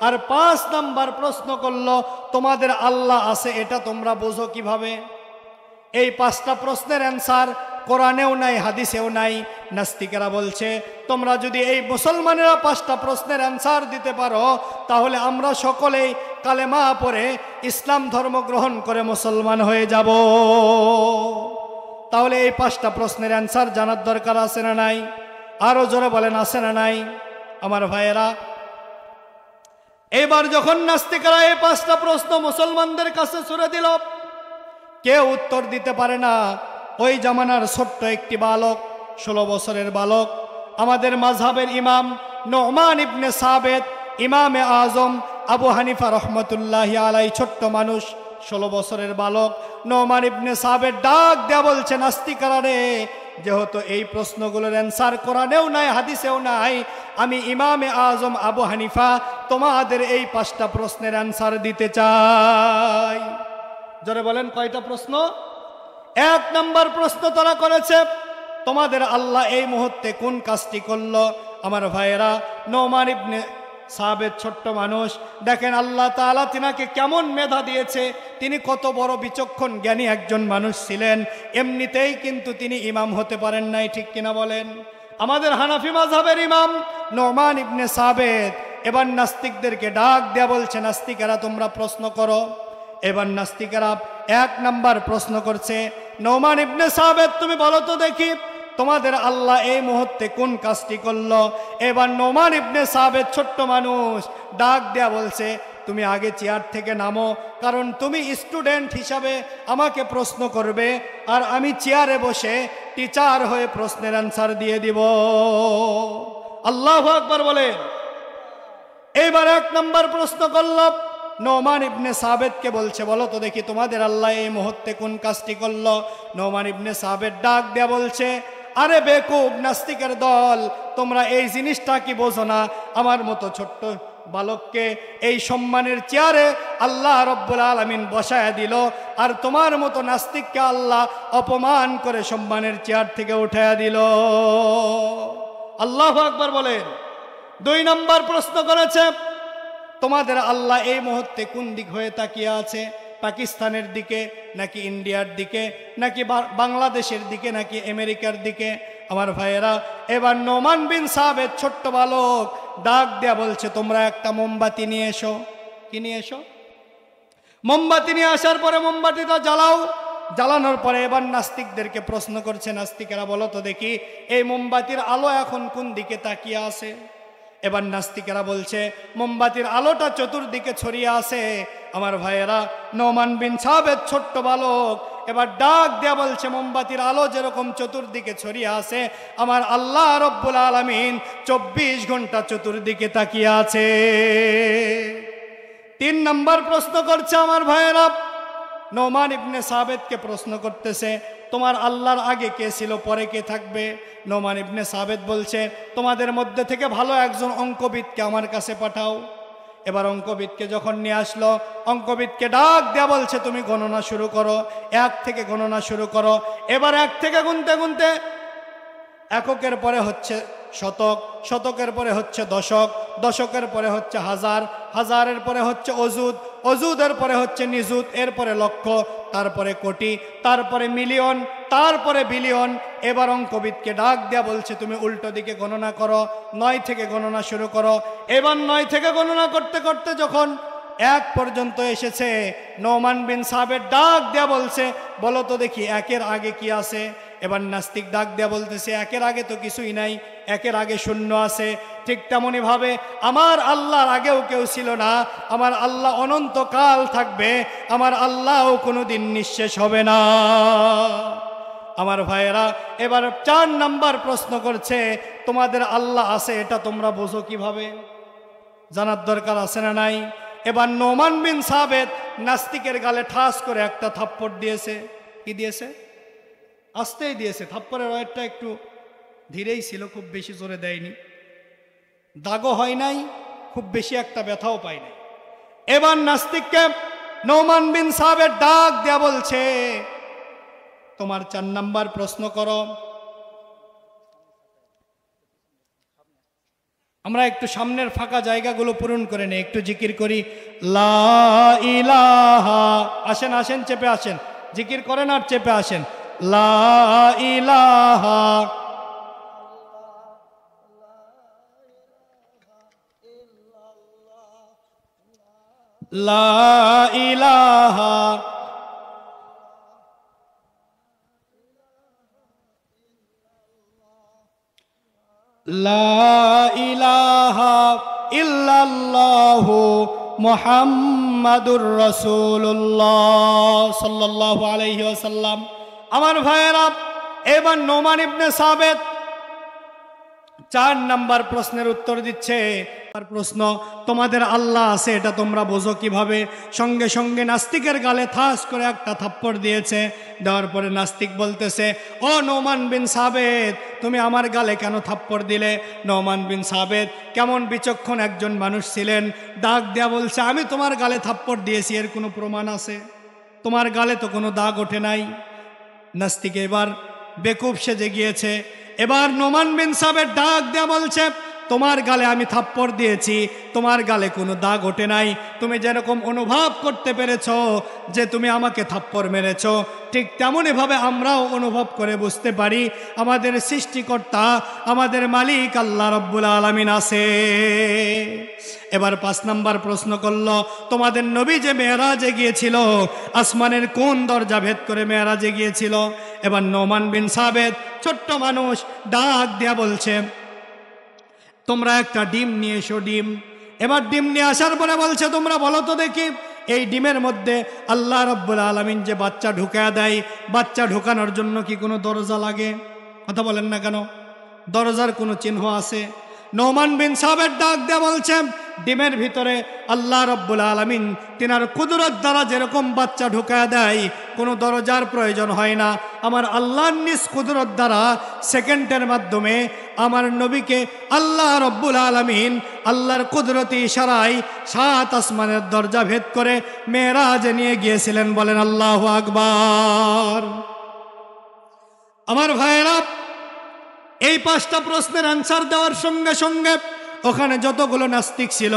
আর 5 নাম্বার প্রশ্ন করল, তোমাদের আল্লাহ আছে এটা তোমরা বোঝো কিভাবে। এই 5টা প্রশ্নের অ্যান্সার কোরআনেও নাই, হাদিসেও নাই। নাস্তিকেরা বলছে, তোমরা যদি এই মুসলমানেরা 5টা প্রশ্নের অ্যান্সার দিতে পারো, তাহলে আমরা সকলেই কালেমা পড়ে ইসলাম ধর্ম গ্রহণ করে মুসলমান হয়ে যাব। তাহলে এই 5টা প্রশ্নের অ্যান্সার জানার দরকার আছে না নাই? আরো জোরে বলেন, আছে না নাই? আমার ভাইয়েরা, এবার যখন নাস্তিকরা এই 5টা প্রশ্ন মুসলমানদের কাছে ছুড়ে দিল, কেউ উত্তর দিতে পারে না। ওই জামানার ছোট্ট একটি বালক, 16 বছরের বালক, আমাদের মাযহাবের ইমাম নু'মান ইবনে সাবেত, ইমামে আজম আবু হানিফা রহমতুল্লাহি আলাই, ছোট্ট মানুষ, 16 বছরের বালক নু'মান ইবনে সাবেত ডাক দেয়া বলছে, নাস্তিকরা রে, যেহেতু এই প্রশ্নগুলোর অ্যান্সার কোরআনেও নাই, হাদিসেও নাই, আমি ইমামে আজম আবু হানিফা তোমাদের এই 5টা প্রশ্নের অ্যান্সার দিতে চাই। জোরে বলেন, কয়টা প্রশ্ন? 1 নাম্বার প্রশ্ন তারা করেছে, তোমাদের আল্লাহ এই মুহূর্তে কোন কাজটি করলো। আমার ভাইয়েরা, নু'মান ইবনে সাবেত ছোট্ট মানুষ, দেখেন আল্লাহ তাআলা তিনাকে কেমন মেধা দিয়েছে, তিনি কত বড় বিচক্ষণ জ্ঞানী একজন মানুষ ছিলেন। এমনিতেই কিন্তু তিনি ইমাম হতে পারেন নাই, ঠিক কিনা বলেন? আমাদের হানাফি মাযহাবের ইমাম নু'মান ইবনে সাবেত এবার নাস্তিকদেরকে ডাক দেয়া বলছে, নাস্তিকেরা তোমরা প্রশ্ন করো। এবার নাস্তিকেরা 1 নাম্বার প্রশ্ন করছে, নু'মান ইবনে সাবেত তুমি বলো তো দেখি তোমাদের আল্লাহ এই মুহূর্তে কোন কাজটি করলো। এবার নু'মান ইবনে সাবেত ছোট্ট মানুষ ডাক দেয়া বলছে, তুমি আগে চেয়ার থেকে নামো, কারণ তুমি স্টুডেন্ট হিসাবে আমাকে প্রশ্ন করবে, আর আমি চেয়ারে বসে টিচার হয়ে প্রশ্নের অ্যান্সার দিয়ে দিব। আল্লাহু আকবার বলেন। এইবার 1 নম্বর প্রশ্ন করল, নোমান ইবনে সাবেতকে বলছে, বলো তো দেখি তোমাদের আল্লাহ এই মুহূর্তে কোন কাজটি করলো? নোমান ইবনে সাবেত ডাক দেয়া বলছে, আরে বেকুব নাস্তিকের দল, তোমরা এই জিনিসটা কি বোঝো না? আমার মতো ছোট্ট বালককে এই সম্মানের চেয়ারে আল্লাহ রব্বুল আলামিন বসায়া দিল, আর তোমার মতো নাস্তিককে আল্লাহ অপমান করে সম্মানের চেয়ার থেকে উঠায়া দিল। আল্লাহু আকবার বলেন। 2 নম্বর প্রশ্ন করেছে, তোমাদের আল্লাহ এই মুহূর্তে কোন দিক হয়ে তাকিয়ে আছে? পাকিস্তানের দিকে নাকি ইন্ডিয়ার দিকে নাকি বাংলাদেশের দিকে নাকি আমেরিকার দিকে? আমার ভাইয়েরা, এবার নোমান বিন সাবেত ছোট্ট বালক ডাক দেয়া বলছে, তোমরা একটা মোমবাতি নিয়ে এসো। কি নিয়ে এসো? মোমবাতি নিয়ে আসার পরে মোমবাতিটা জ্বালাও। জ্বালানোর পরে এবার নাস্তিকদেরকে প্রশ্ন করছে, নাস্তিকেরা বলো তো দেখি এই মোমবাতির আলো এখন কোন দিকে তাকিয়ে আছে? এবার নাস্তিকেরা বলছে, মোমবাতির আলোটা চতুর্দিকে ছড়িয়ে আছে। আমার ভাইয়েরা, নোমান বিন সাবেত ছোট্ট বালক এবার ডাক দেয়া বলছে, মোমবাতির আলো যেরকম চতুর্দিকে ছড়িয়ে আছে, আমার আল্লাহ রব্বুল আলামিন 24 ঘন্টা চতুর্দিকে তাকিয়ে আছে। 3 নম্বর প্রশ্ন করছে আমার ভাইয়েরা, নোমান ইবনে সাবেতকে প্রশ্ন করতেছে, তোমার আল্লাহর আগে কে ছিল, পরে কে থাকবে? নোমান ইবনে সাবেত বলছে, তোমাদের মধ্যে থেকে ভালো একজন অঙ্কবিদকে আমার কাছে পাঠাও। এবার অঙ্কবিদকে যখন নিয়ে আসলো, অঙ্কবিদকে ডাক দেয়া বলছে, তুমি গণনা শুরু করো, 1 থেকে গণনা শুরু করো। এবার 1 থেকে গুনতে গুনতে এককের পরে হচ্ছে শতক, শতকের পরে হচ্ছে দশক, দশকের পরে হচ্ছে হাজার, হাজারের পরে হচ্ছে অজুদ, অজুদের পরে হচ্ছে নিযুত, এরপরে লক্ষ, তারপরে কোটি, তারপরে মিলিয়ন, তারপরে বিলিয়ন। এবার অঙ্কবিদকে ডাক দেয়া বলছে, তুমি উল্টো দিকে গণনা করো, 9 থেকে গণনা শুরু করো। এবার 9 থেকে গণনা করতে করতে যখন 1 পর্যন্ত এসেছে, নোমান বিন সাবেত ডাক দেয়া বলছে, বলো তো দেখি 1-এর আগে কি আছে? এবার নাস্তিক ডাক দেয়া বলতেছে, 1-এর আগে তো কিছুই নাই, 1-এর আগে শূন্য আছে। ঠিক তেমনি ভাবে আমার আল্লাহর আগেও কেউ ছিল না, আমার আল্লাহ অনন্তকাল থাকবে, আমার আল্লাহও কোনোদিন নিঃশেষ হবে না। আমার ভাইয়েরা, এবার 4 নম্বর প্রশ্ন করছে, তোমাদের আল্লাহ আছে এটা তোমরা বোঝো কিভাবে? জানার দরকার আছে না নাই? এবার নোমান বিন সাবেত নাস্তিকের গালে ঠাস করে একটা থাপ্পড় দিয়েছে। কি দিয়েছে? আস্তেই দিয়েছে। থাপ্পড়ের ওয়েটটা একটু ধীরেই ছিল, খুব বেশি জোরে দেয়নি, দাগও হয় নাই, খুব বেশি একটা ব্যথাও পায় নাই। এবার নাস্তিককে নোমান বিন সাবেত ডাক দেয়া বলছে, তোমার 4 নম্বর প্রশ্ন করো। আমরা একটু সামনের ফাঁকা জায়গাগুলো পূরণ করে নেই, একটু জিকির করি, লা ইলাহা। আসেন আসেন, চেপে আসেন, জিকির করেন আর চেপে আসেন। লা ইলাহা লা ইলাহা লা ইলাহা ইল্লাল্লাহু মুহাম্মাদুর রাসূলুল্লাহ সাল্লাল্লাহু আলাইহি ওয়াসাল্লাম। আমার ভাইয়েরা, এবার নোমান ইবনে সাবেত 4 নম্বর প্রশ্নের উত্তর দিচ্ছে। আর প্রশ্ন, তোমাদের আল্লাহ আছে এটা তোমরা বোঝো কিভাবে? সঙ্গে সঙ্গে নাস্তিকের গালে ঠাস করে একটা থাপ্পড় দিয়েছে। দেওয়ার পরে নাস্তিক বলতেছে, ও নোমান বিন সাবেত, তুমি আমার গালে কেন থাপ্পড় দিলে? নোমান বিন সাবেত কেমন বিচক্ষণ একজন মানুষ ছিলেন, ডাক দেয়া বলছে, আমি তোমার গালে থাপ্পড় দিয়েছি, এর কোনো প্রমাণ আছে? তোমার গালে তো কোনো দাগ ওঠে নাই। নাস্তিক এবার বেকুব সেজে গিয়েছে। এবার নোমান বিন সাবেত ডাক দেয়া বলছে, তোমার গালে আমি থাপ্পড় দিয়েছি, তোমার গালে কোনো দাগ ওঠে নাই। তুমি যেরকম অনুভব করতে পেরেছ যে তুমি আমাকে থাপ্পড় মেরেছ, ঠিক তেমনইভাবে আমরাও অনুভব করে বুঝতে পারি আমাদের সৃষ্টিকর্তা, আমাদের মালিক আল্লাহ রব্বুল আলামিন আছে। এবার 5 নম্বর প্রশ্ন করল, তোমাদের নবী যে মেরাজে গিয়েছিল, আসমানের কোন দরজা ভেদ করে মেরাজে গিয়েছিল? এবার নোমান বিন সাবেত ছোট্ট মানুষ ডাক দেয়া বলছে, তোমরা একটা ডিম নিয়ে এসো, ডিম। এবার ডিম নিয়ে আসার পরে বলছে, তোমরা বলো তো দেখি এই ডিমের মধ্যে আল্লাহ রাব্বুল আলামিন যে বাচ্চা ঢুকায়া দেয়, বাচ্চা ঢুকানোর জন্য কি কোনো দরজা লাগে? কথা বলেন না কেন? দরজার কোনো চিহ্ন আছে? নোমান বিন সাবের ডাক দিয়ে বলছেন, ডিমের ভিতরে আল্লাহ রাব্বুল আলামিন তিনার কুদরত দ্বারা যেরকম বাচ্চা ঢুকায়া দেয়, কোনো দরজার প্রয়োজন হয় না। আমার আল্লাহর নিজ কুদরত দ্বারা সেকেন্ডের মাধ্যমে আমার নবীকে আল্লাহ রাব্বুল আলামিন আল্লাহর কুদরতি ইশারায় 7 আসমানের দরজা ভেদ করে মেরাজে নিয়ে গিয়েছিলেন। বলেন আল্লাহু আকবার। আমার ভাইয়েরা, এই 5টা প্রশ্নের অ্যান্সার দেওয়ার সঙ্গে সঙ্গে ওখানে যতগুলো নাস্তিক ছিল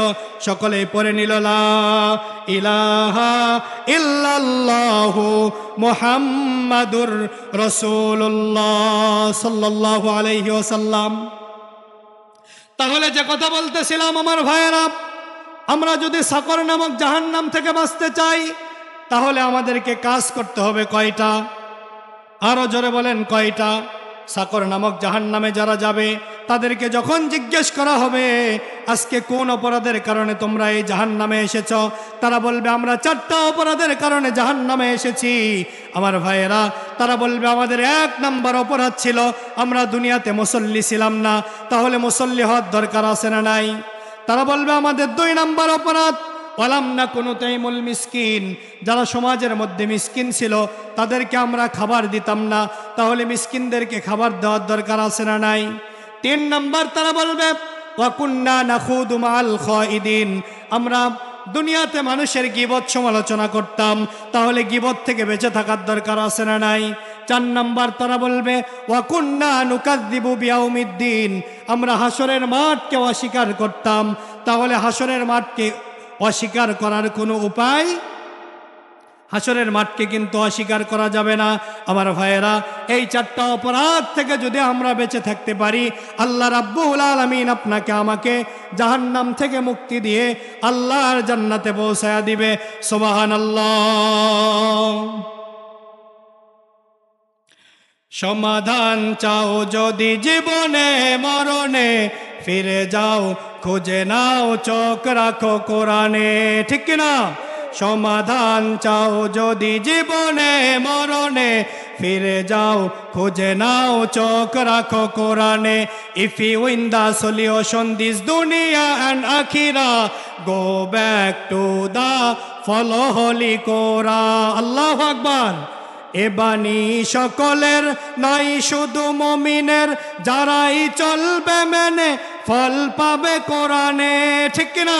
সকলেই পড়ে নিল লা ইলাহা ইল্লাল্লাহু মুহাম্মাদুর রাসূলুল্লাহ সাল্লাল্লাহু আলাইহি ওয়াসাল্লাম। তাহলে যে কথা বলতেছিলাম আমার ভাইয়েরা, আমরা যদি সাকর নামক জাহান্নাম থেকে বাঁচতে চাই তাহলে আমাদেরকে কাজ করতে হবে কয়টা? আরো জোরে বলেন কয়টা? সাকর নামক জাহান্নামে যারা যাবে তাদেরকে যখন জিজ্ঞেস করা হবে আজকে কোন অপরাধের কারণে তোমরা এই জাহান্নামে এসেছ, তারা বলবে আমরা 4টা অপরাধের কারণে জাহান্নামে এসেছি। আমার ভাইয়েরা, তারা বলবে আমাদের 1 নাম্বার অপরাধ ছিল আমরা দুনিয়াতে মুসল্লি ছিলাম না। তাহলে মুসল্লি হওয়ার দরকার আছে না নাই? তারা বলবে আমাদের 2 নাম্বার অপরাধ ওয়ালাম না কোনো তাইমুল মিসকিন, যারা সমাজের মধ্যে মিসকিন ছিল তাদেরকে আমরা খাবার দিতাম না। তাহলে মিসকিনদেরকে খাবার দেওয়ার দরকার আছে না নাই? 3 নাম্বার তারা বলবে ওয়া কুন্না নাখুদু মাল খাইদিন, আমরা দুনিয়াতে মানুষের গীবত সমালোচনা করতাম। তাহলে গীবত থেকে বেঁচে থাকার দরকার আছে না নাই? 4 নাম্বার তারা বলবে ওয়া কুন্না নুকাযযিবু বিয়াউমিদ্দিন, আমরা হাসরের মাঠকে অস্বীকার করতাম। তাহলে হাসরের মাঠকে অস্বীকার করার কোনো উপায়? হাসরের মাঠকে কিন্তু অস্বীকার করা যাবে না। আমার ভাইয়েরা, এই 4টা অপরাধ থেকে যদি আমরা বেঁচে থাকতে পারি, আল্লাহ রাব্বুল আলামিন আপনাকে আমাকে জাহান্নাম থেকে মুক্তি দিয়ে আল্লাহর জান্নাতে পৌঁছায়া দিবে। সুবহানাল্লাহ। সমাধান চাও যদি জীবনে মরণে, ফিরে যাও খুঁজে নাও চোখ রাখো কোরআনে। ঠিক কিনা? সমাধান চাও যদি জীবনে মরণে, ফিরে যাও খুঁজে নাও চোখ রাখো কোরআনে। If you win the solution this dunya and akhira, go back to the follow holy Quran. Allahu Akbar। এ বাণী সকলের নাই শুধু মুমিনের, যারাই চলবে মেনে ফল পাবে কোরআনে। ঠিক কিনা?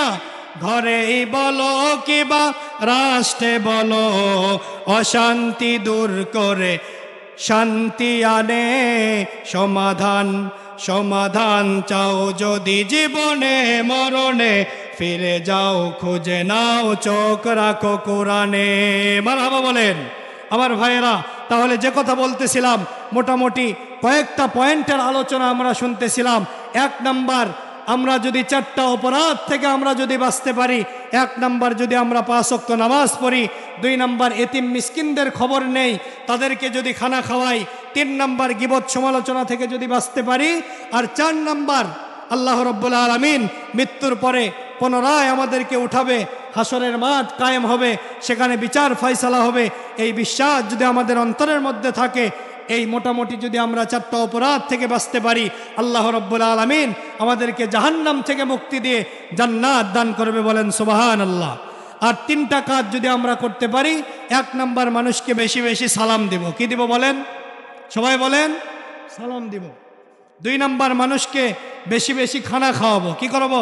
ঘরেই বলো কিবা রাষ্ট্রে বলো, অশান্তি দূর করে শান্তি আনে। সমাধান চাও যদি জীবনে মরণে, ফিরে যাও খুঁজে নাও চোখ রাখো কোরআনে। মারহাবা বলেন। আমার ভাইয়েরা, তাহলে যে কথা বলতেছিলাম মোটামুটি কয়েকটা পয়েন্টের আলোচনা আমরা শুনতেছিলাম। 1 নাম্বার, আমরা যদি 4টা অপরাধ থেকে আমরা যদি বাঁচতে পারি, 1 নাম্বার যদি আমরা 5 ওয়াক্ত নামাজ পড়ি, 2 নাম্বার এতিম মিসকিনদের খবর নেই তাদেরকে যদি খানা খাওয়াই, 3 নাম্বার গীবত সমালোচনা থেকে যদি বাঁচতে পারি, আর 4 নাম্বার আল্লাহ রাব্বুল আলামিন মৃত্যুর পরে পুনরায় আমাদেরকে উঠাবে, হাসরের মাঠ কায়েম হবে, সেখানে বিচার ফয়সালা হবে। এই বিশ্বাস যদি আমাদের অন্তরের মধ্যে থাকে, এই মোটামুটি যদি আমরা 4টা অপরাধ থেকে বাঁচতে পারি, আল্লাহ রাব্বুল আলামিন আমাদেরকে জাহান্নাম থেকে মুক্তি দিয়ে জান্নাত দান করবে। বলেন সুবহানাল্লাহ। আর 3টা কাজ যদি আমরা করতে পারি, 1 নাম্বার মানুষকে বেশি বেশি সালাম দিব। কি দিব বলেন? সবাই বলেন, সালাম দিব। 2 নাম্বার মানুষকে বেশি বেশি খানা খাওয়াবো। কি করব?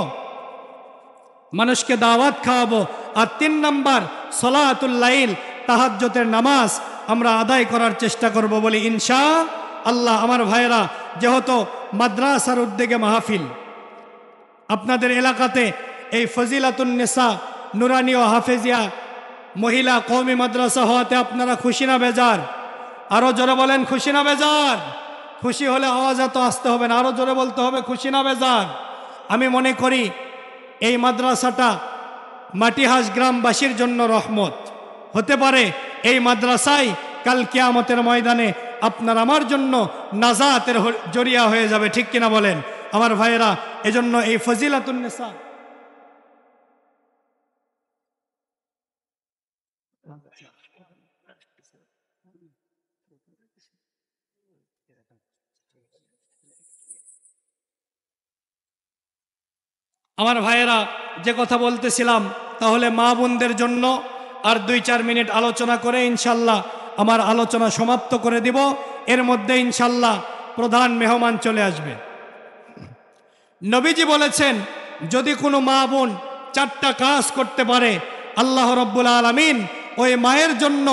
মানুষকে দাওয়াত খাওয়াবো। আর 3 নাম্বার সলাতুল লাইল, তাহাজ্জুদের নামাজ আমরা আদায় করার চেষ্টা করব বলি ইনশাআল্লাহ। আমার ভাইয়েরা, যেহেতু মাদ্রাসার উদ্যোগে মাহফিল, আপনাদের এলাকাতে এই ফজিলাতুন নিসা নুরানি ও হাফেজিয়া মহিলা কওমি মাদ্রাসা হওয়াতে আপনারা খুশি না বেজার? আরো জোরে বলেন খুশি না বেজার? খুশি হলে আওয়াজ এত আসতে হবে না, আরো জোরে বলতে হবে খুশি না বেজার? আমি মনে করি এই মাদ্রাসাটা মাটিহাস গ্রামবাসীর জন্য রহমত হতে পারে। এই মাদ্রাসায় কাল কিয়ামতের ময়দানে আপনার আমার জন্য নাজাতের জরিয়া হয়ে যাবে। ঠিক কিনা বলেন আমার ভাইয়েরা? এজন্য এই ফজিলাতুন নিসা আমার ভাইয়েরা, যে কথা বলতেছিলাম, তাহলে মা বোনদের জন্য আর 2-4 মিনিট আলোচনা করে ইনশাল্লাহ আমার আলোচনা সমাপ্ত করে দিব। এর মধ্যে ইনশাল্লাহ প্রধান মেহমান চলে আসবে। নবীজি বলেছেন, যদি কোনো মা বোন 4টা কাজ করতে পারে, আল্লাহ রাব্বুল আলামিন ওই মায়ের জন্য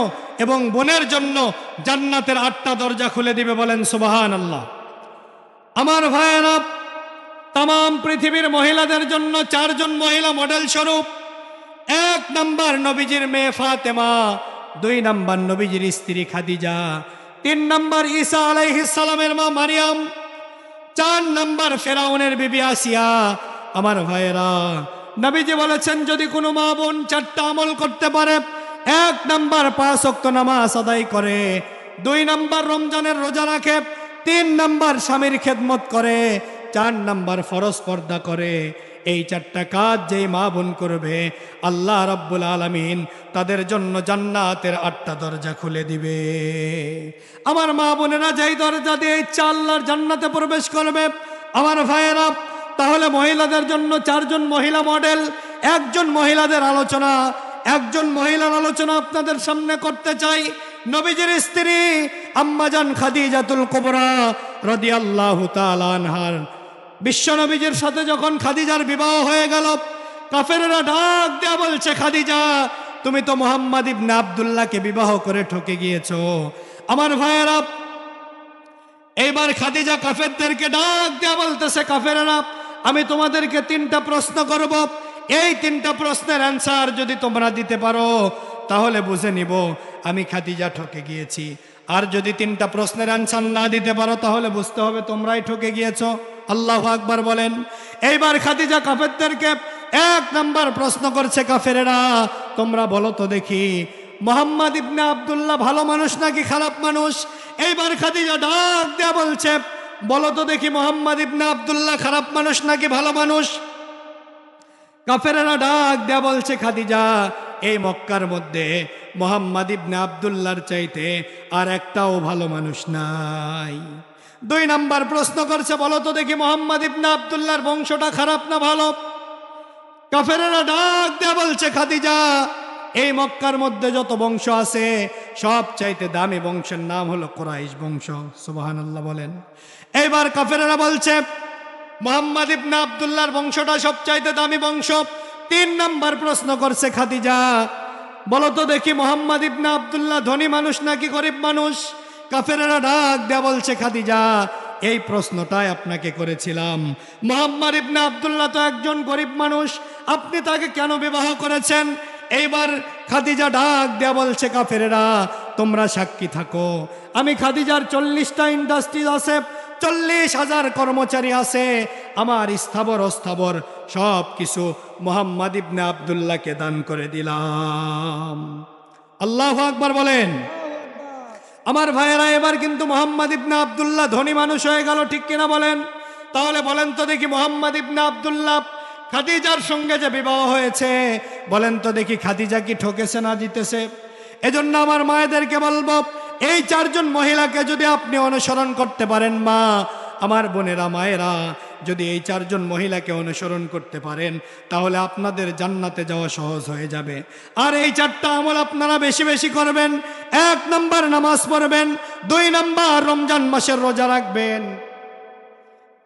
এবং বোনের জন্য জান্নাতের 8টা দরজা খুলে দিবে। বলেন সুবহানাল্লাহ। আমার ভাইয়েরা, তাম পৃথিবীর মহিলাদের জন্য 4 জন মহিলা মডেল স্বরূপ। 1 নাম্বার নবীজির মেয়ে ফাতেমা, 2 নাম্বার নবীজির স্ত্রী খাদিজা, 3 নাম্বার ঈসা আলাইহিস সালামের মা মারিয়াম, 4 নাম্বার ফেরাউনের বিবি আসিয়া। আমার ভাইয়েরা, নবীজি বলেছেন, যদি কোনো মা বোন 4টা আমল করতে পারে, 1 নাম্বার 5 ওয়াক্ত নামাজ আদায় করে, 2 নাম্বার রমজানের রোজা রাখে, 3 নাম্বার স্বামীর খেদমত করে, 4 নাম্বার ফরজ পর্দা করে, এই 4টা কাজ যেই মা বোন করবে, আল্লাহ রাব্বুল আলামিন তাদের জন্য জান্নাতের 8টা দরজা খুলে দিবে। আমার মা বোনেরা যেই দরজা দিয়ে ইচ্ছা আল্লাহর জান্নাতে প্রবেশ করবে। আমার ভাইয়েরা, তাহলে মহিলাদের জন্য 4 জন মহিলা মডেল। 1 জন মহিলাদের আলোচনা, 1 জন মহিলার আলোচনা আপনাদের সামনে করতে চাই। নবীজির স্ত্রী আম্মাজান খাদিজাতুল কুবরা রাদিয়াল্লাহু তাআলা আনহার, বিশ্ব নবীজির সাথে যখন খাদিজার বিবাহ হয়ে গেল, কাফেররা ডাক দেয়া বলছে, খাদিজা, তুমি তো মুহাম্মদ ইবনে আব্দুল্লাহকে বিবাহ করে ঠকে গিয়েছো। আমার ভাইয়েরা, এইবার খাদিজা কাফেরদেরকে ডাক দেয়া বলতেছে, কাফেররা, আমি তোমাদেরকে 3টা প্রশ্ন করব। এই 3টা প্রশ্নের অ্যান্সার যদি তোমরা দিতে পারো, তাহলে বুঝে নিব আমি খাদিজা ঠকে গিয়েছি। আর যদি 3টা প্রশ্নের অ্যান্সার না দিতে পারো, তাহলে বুঝতে হবে তোমরাই ঠকে গিয়েছো। আল্লাহু আকবার বলেন। এইবার খাদিজা কাফেরদেরকে 1 নাম্বার প্রশ্ন করছে, কাফেরেরা, তোমরা বলো তো দেখি, মুহাম্মদ ইবনে আব্দুল্লাহ ভালো মানুষ নাকি খারাপ মানুষ? এইবার খাদিজা ডাক দেয়া বলছে, বলো তো দেখি, মুহাম্মদ ইবনে আব্দুল্লাহ খারাপ মানুষ নাকি ভালো মানুষ? কাফেরেরা ডাক দেয়া বলছে, খাদিজা, এই মক্কার মধ্যে মুহাম্মদ ইবনে আব্দুল্লাহর চাইতে আর একটাও ভালো মানুষ নাই। 2 নাম্বার প্রশ্ন করছে, বলো তো দেখি, মুহাম্মদ ইবনে আব্দুল্লাহর বংশটা খারাপ না ভালো? কাফেরেরা ডাক দেয়া বলছে, খাদিজা, এই মক্কার মধ্যে যত বংশ আছে, সব চাইতে দামি বংশের নাম হলো কুরাইশ বংশ। সুবহানাল্লাহ বলেন। এইবার কাফেরেরা বলছে, মুহাম্মদ ইবনে আব্দুল্লাহর বংশটা সবচাইতে দামি বংশ। 3 নাম্বার প্রশ্ন করছে, খাদিজা, বলো তো দেখি, মুহাম্মদ ইবনে আব্দুল্লাহ ধনী মানুষ নাকি গরিব মানুষ? কাফেরেরা ডাক দেয়া বলছে, খাদিজা, এই প্রশ্নটাই আপনাকে করেছিলাম। মুহাম্মদ ইবনে আব্দুল্লাহ তো একজন গরিব মানুষ, আপনি তাকে কেন বিবাহ করেছেন? এইবার খাদিজা ডাক দেয়া বলছে, কাফেরেরা, তোমরা সাক্ষী থাকো, আমি খাদিজার 40টা ইন্ডাস্ট্রি আছে, 40,000 কর্মচারী আছে, আমার স্থাবর অস্থাবর সব কিছু মুহাম্মদ ইবনে আব্দুল্লাহকে দান করে দিলাম। আল্লাহু আকবার বলেন। আমার ভাইয়েরা, এবার কিন্তু মুহাম্মদ ইবনে আব্দুল্লাহ ধনী মানুষ হয়ে গেল, ঠিক কিনা বলেন? তাহলে বলেন তো দেখি, মুহাম্মদ ইবনে আব্দুল্লাহ খাদিজার সঙ্গে যে বিবাহ হয়েছে, বলেন তো দেখি, খাদিজা কি ঠকেছে না জিতেছে? এজন্য আমার মায়েদেরকে বলবো, এই 4 জন মহিলাকে যদি আপনি অনুসরণ করতে পারেন, মা, আমার বোনেরা, মায়েরা, যদি এই 4 জন মহিলাকে অনুসরণ করতে পারেন, তাহলে আপনাদের জান্নাতে যাওয়া সহজ হয়ে যাবে। আর এই 4টা আমল আপনারা বেশি বেশি করবেন। 1 নাম্বার নামাজ পড়বেন, 2 নাম্বার রমজান মাসের রোজা রাখবেন,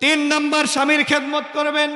3 নাম্বার স্বামীর খেদমত করবেন,